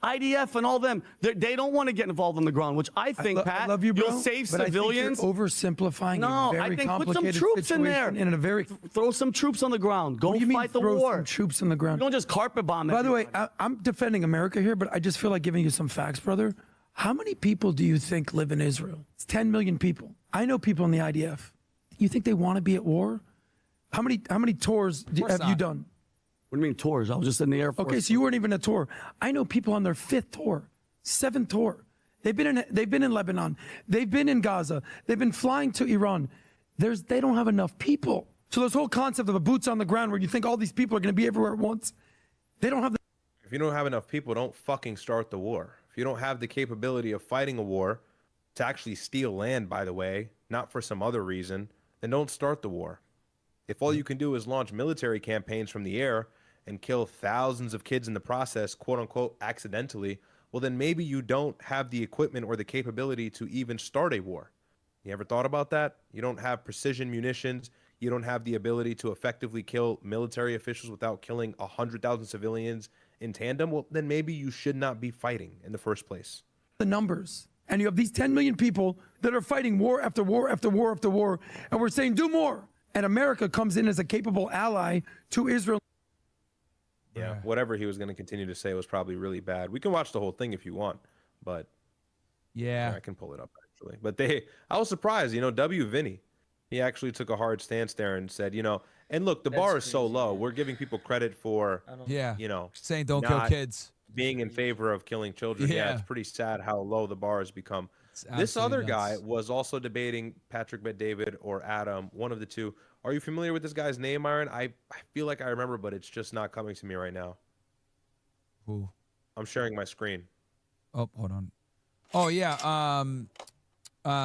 IDF and all them, they don't want to get involved on the ground, which I think, Pat, I love you, bro, you'll save but civilians. I think you're oversimplifying no, a very I think put some complicated troops in there. In a very throw some troops on the ground. Go what do you fight mean, the throw war. Some troops on the ground. You don't just carpet bomb. By the way, I'm defending America here, but I just feel like giving you some facts, brother. How many people do you think live in Israel? It's 10 million people. I know people in the IDF. You think they want to be at war? How many tours have you done? What do you mean tours? I was just in the Air Force. Okay, so you weren't even a tour. I know people on their 5th tour, 7th tour. They've been in Lebanon. They've been in Gaza. They've been flying to Iran. They don't have enough people. So this whole concept of a boots on the ground where you think all these people are going to be everywhere at once, they don't have the... If you don't have enough people, don't fucking start the war. If you don't have the capability of fighting a war, to actually steal land, by the way, not for some other reason, then don't start the war. If all you can do is launch military campaigns from the air and kill thousands of kids in the process, quote unquote, accidentally, well, then maybe you don't have the equipment or the capability to even start a war. You ever thought about that? You don't have precision munitions. You don't have the ability to effectively kill military officials without killing 100,000 civilians in tandem. Well, then maybe you should not be fighting in the first place. The numbers. And you have these 10 million people that are fighting war after war after war after war. And we're saying, do more. and America comes in as a capable ally to Israel. Yeah, whatever he was going to continue to say was probably really bad. We can watch the whole thing if you want, but yeah, I can pull it up actually. But I was surprised, Vinny, he actually took a hard stance there and said, and look, the bar is so low. We're giving people credit for, saying don't kill kids, being in favor of killing children. Yeah, it's pretty sad how low the bar has become. This other guy was also debating Patrick Bet-David or Adam, one of the two. Are you familiar with this guy's name, Myron? I feel like I remember, but it's just not coming to me right now. Who? I'm sharing my screen. Oh, hold on. Oh, yeah.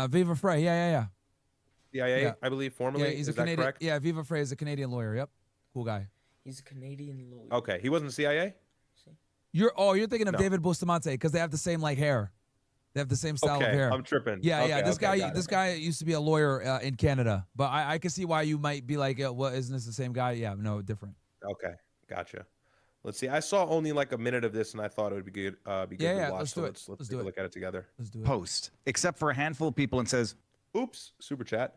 Viva Frey. Yeah. CIA, I believe, formerly. Yeah, he's is a Canadian. That correct? Yeah, Viva Frey is a Canadian lawyer. Yep. Cool guy. He's a Canadian lawyer. Okay, he wasn't CIA? You're thinking of David Bustamante because they have the same hair. They have the same style of hair. I'm tripping. Yeah. This guy used to be a lawyer in Canada, but I can see why you might be like, well, isn't this the same guy? Yeah, no, different. Okay, gotcha. Let's see. I saw only like a minute of this, and I thought it would be good. To watch. Let's do it. Let's take a look at it together. Let's do it. Post, except for a handful of people, and says, "Oops." Super chat.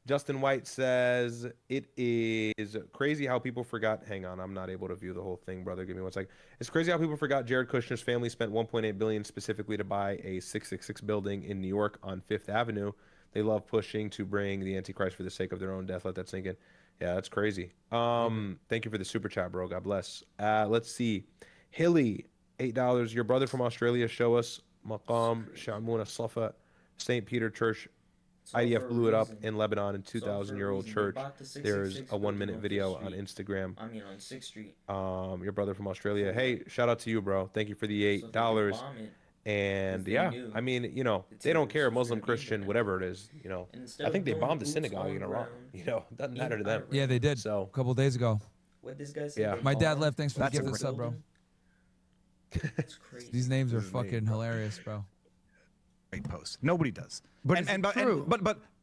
Justin White says, it is crazy how people forgot. Hang on, I'm not able to view the whole thing, brother. Give me 1 sec. It's crazy how people forgot Jared Kushner's family spent $1.8 billion specifically to buy a 666 building in New York on 5th Avenue. They love pushing to bring the Antichrist for the sake of their own death. Let that sink in. Yeah, that's crazy. Thank you for the super chat, bro. God bless. Let's see. Hilly, $8. Your brother from Australia, show us Maqam Shamuna Safa, St. Peter Church. IDF blew it up in Lebanon in 2,000-year-old church. There's a 1-minute video on Instagram. I mean, on 6th Street. Your brother from Australia. Hey, shout out to you, bro. Thank you for the $8. And yeah, I mean, they don't care, Muslim, Christian, whatever it is. I think they bombed the synagogue in Iran. Doesn't matter to them. Yeah, they did. So a couple days ago. What this guy said? Yeah. My dad left. Thanks for the gift of sub, bro. That's crazy. These names are fucking hilarious, bro. Great post. Nobody does. But true?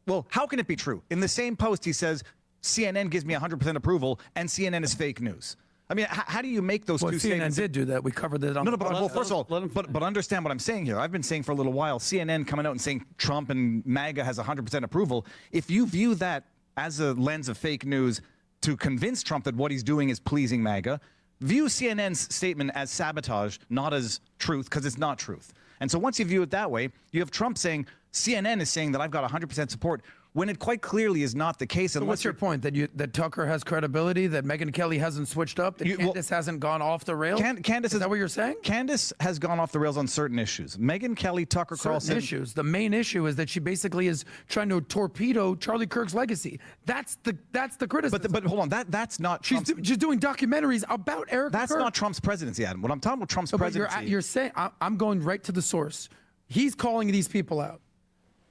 Well, how can it be true? In the same post, he says CNN gives me 100% approval, and CNN is fake news. I mean, how do you make those two CNN statements? did do that. We covered that on Well, first of all, but understand what I'm saying here. I've been saying for a little while, CNN coming out and saying Trump and MAGA has 100% approval. If you view that as a lens of fake news to convince Trump that what he's doing is pleasing MAGA, view CNN's statement as sabotage, not as truth, because it's not truth. And so once you view it that way, you have Trump saying, CNN is saying that I've got 100% support, when it quite clearly is not the case. So what's your point? That Tucker has credibility, that Megyn Kelly hasn't switched up, that Candace hasn't gone off the rails? Candace is that what you're saying? Candace has gone off the rails on certain issues. Megyn Kelly, Tucker Carlson. Issues. The main issue is that she basically is trying to torpedo Charlie Kirk's legacy. That's the criticism. But hold on, that's not. She's doing documentaries about Eric Kirk. That's not Trump's presidency, Adam. What I'm talking about Trump's presidency. You're saying I'm going right to the source. He's calling these people out.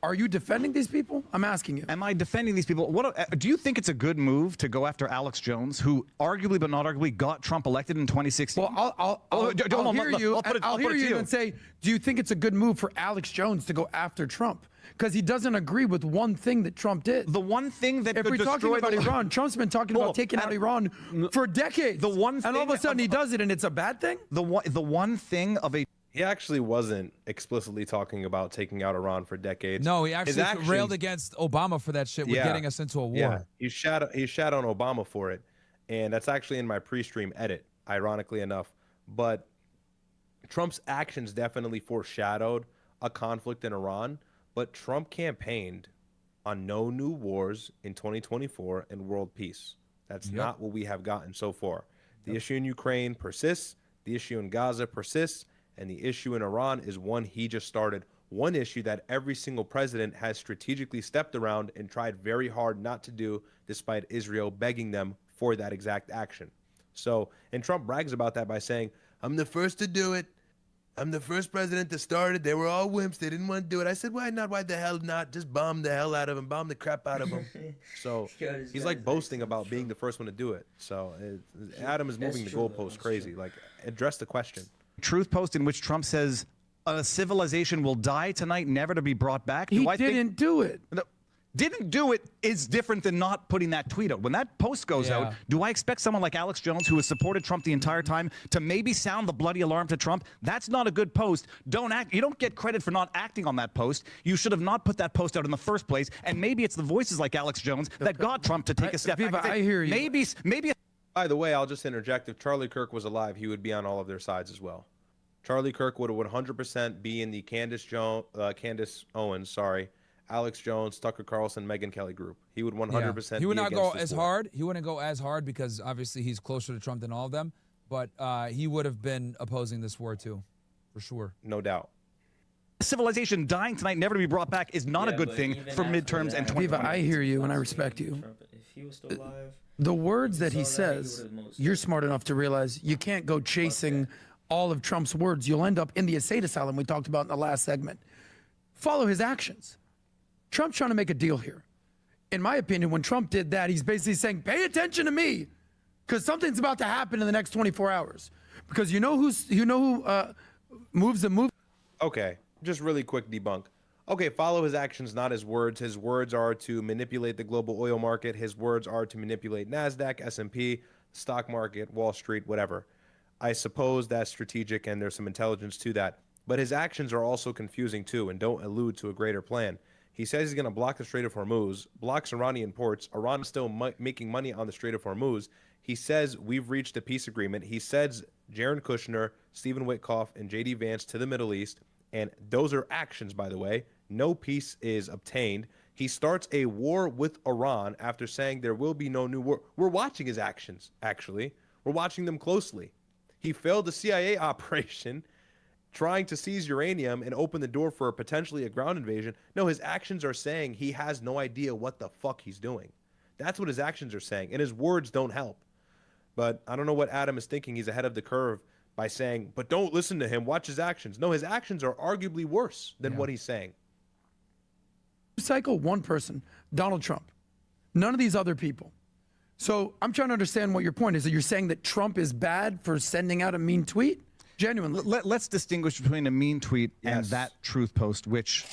Are you defending these people? I'm asking you. Am I defending these people? What do you think it's a good move to go after Alex Jones, who arguably but not arguably got Trump elected in 2016? Well, I'll hear you. I'll hear you and say, do you think it's a good move for Alex Jones to go after Trump? Because he doesn't agree with one thing that Trump did. The one thing that if we're talking about Iran, Trump's been talking about taking out Iran for decades. The one thing, and all of a sudden he does it, and it's a bad thing. The one thing of a. He actually wasn't explicitly talking about taking out Iran for decades. No, he actually railed against Obama for that shit with getting us into a war. Yeah, he shat on Obama for it, and that's actually in my pre-stream edit, ironically enough. But Trump's actions definitely foreshadowed a conflict in Iran, but Trump campaigned on no new wars in 2024 and world peace. That's not what we have gotten so far. The issue in Ukraine persists, the issue in Gaza persists, and the issue in Iran is one he just started, one issue that every single president has strategically stepped around and tried very hard not to do, despite Israel begging them for that exact action. So, and Trump brags about that by saying, I'm the first to do it. I'm the first president to start it. They were all wimps. They didn't want to do it. I said, why not? Why the hell not? Just bomb the hell out of him. Bomb the crap out of him. So he's like boasting about being the first one to do it. So Adam is moving the goalpost crazy. Like, address the question. Truth post in which Trump says a civilization will die tonight, never to be brought back. He didn't do it. Didn't do it is different than not putting that tweet out. When that post goes out, do I expect someone like Alex Jones, who has supported Trump the entire time, to maybe sound the bloody alarm to Trump? That's not a good post. Don't act. You don't get credit for not acting on that post. You should have not put that post out in the first place. And maybe it's the voices like Alex Jones that got Trump to take a step back. I hear you. Maybe. By the way, I'll just interject. If Charlie Kirk was alive, he would be on all of their sides as well. Charlie Kirk would 100% be in the Candace Owens, Alex Jones, Tucker Carlson, Megyn Kelly group. He would 100%. He would not go as hard. He wouldn't go as hard because obviously he's closer to Trump than all of them. But he would have been opposing this war too, for sure. No doubt. Civilization dying tonight, never to be brought back, is not a good thing for midterms and 2020. Viva, I hear you and I respect you. If he was still alive, the words that he says, you're smart enough to realize you can't go chasing all of Trump's words. You'll end up in the estate asylum we talked about in the last segment. Follow his actions. Trump's trying to make a deal here. In my opinion, when Trump did that, he's basically saying, pay attention to me, because something's about to happen in the next 24 hours. Because you know who moves the move. Okay, just really quick debunk. Okay, follow his actions, not his words. His words are to manipulate the global oil market. His words are to manipulate NASDAQ, S&P, stock market, Wall Street, whatever. I suppose that's strategic and there's some intelligence to that. But his actions are also confusing too and don't allude to a greater plan. He says he's going to block the Strait of Hormuz, blocks Iranian ports. Iran is still making money on the Strait of Hormuz. He says we've reached a peace agreement. He sends Jared Kushner, Stephen Witkoff, and J.D. Vance to the Middle East. And those are actions, by the way. No peace is obtained. He starts a war with Iran after saying there will be no new war. We're watching his actions, actually. We're watching them closely. He failed the CIA operation trying to seize uranium and open the door for potentially a ground invasion. No, his actions are saying he has no idea what the fuck he's doing. That's what his actions are saying, and his words don't help. But I don't know what Adam is thinking. He's ahead of the curve by saying, but don't listen to him, watch his actions. No, his actions are arguably worse than what he's saying. Cycle one person, Donald Trump. None of these other people. So I'm trying to understand what your point is. That you're saying that Trump is bad for sending out a mean tweet? Genuinely. Let's distinguish between a mean tweet and that truth post, which,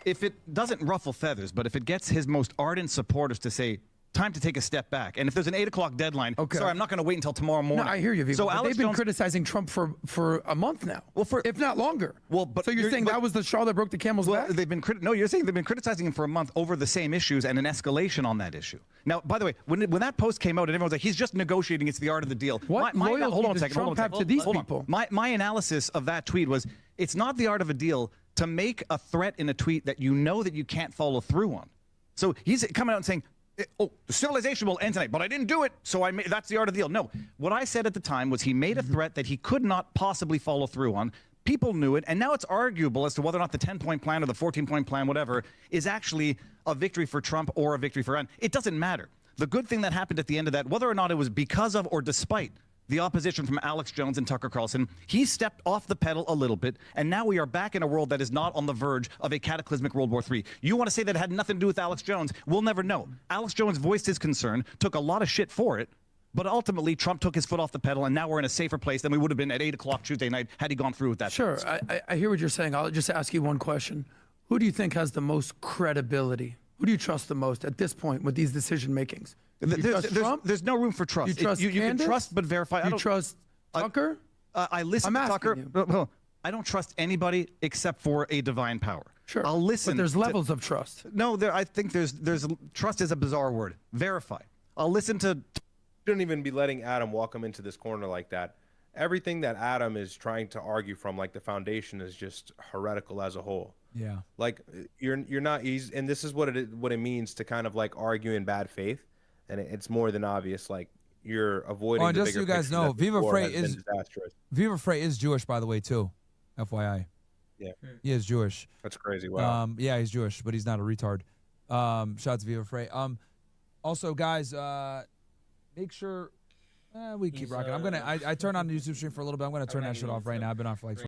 if it doesn't ruffle feathers, but if it gets his most ardent supporters to say, time to take a step back, and if there's an 8 o'clock deadline, sorry, I'm not going to wait until tomorrow morning. No, I hear you, Viva. So they've been criticizing Trump for a month now, if not longer. Well, but so you're saying that was the straw that broke the camel's back? They've been no, you're saying they've been criticizing him for a month over the same issues and an escalation on that issue. Now, by the way, when that post came out and everyone's like, he's just negotiating, it's the art of the deal. What loyalty does Trump have to these people? My analysis of that tweet was, it's not the art of a deal to make a threat in a tweet that you know that you can't follow through on. So he's coming out and saying, oh, the civilization will end tonight, but I didn't do it, so that's the art of the deal. No, what I said at the time was he made a threat that he could not possibly follow through on. People knew it, and now it's arguable as to whether or not the 10-point plan or the 14-point plan, whatever, is actually a victory for Trump or a victory for Iran. It doesn't matter. The good thing that happened at the end of that, whether or not it was because of or despite the opposition from Alex Jones and Tucker Carlson, he stepped off the pedal a little bit, and now we are back in a world that is not on the verge of a cataclysmic World War III. You want to say that it had nothing to do with Alex Jones? We'll never know. Alex Jones voiced his concern, took a lot of shit for it, but ultimately Trump took his foot off the pedal, and now we're in a safer place than we would have been at 8 o'clock Tuesday night had he gone through with that. Sure, I hear what you're saying. I'll just ask you one question. Who do you think has the most credibility? Who do you trust the most at this point with these decision makings? There's no room for trust. You can trust but verify. You trust Tucker? I listen to Tucker. I don't trust anybody except for a divine power. Sure. I'll listen. But there's levels of trust. No, I think there's trust is a bizarre word. Verify. I'll listen to. Shouldn't even be letting Adam walk him into this corner like that. Everything that Adam is trying to argue from, like the foundation, is just heretical as a whole. Yeah. Like you're not. And this is what it means to kind of like argue in bad faith, and it's more than obvious. Like you're avoiding. Oh, and just so you guys know, Viva Frey is Jewish, by the way, too. FYI. Yeah. He is Jewish. That's crazy. Wow. Yeah, he's Jewish, but he's not a retard. Shout out to Viva Frey. Also, guys, make sure we keep rocking. I turn on the YouTube stream for a little bit. I'm gonna turn that shit off right now. I've been on for like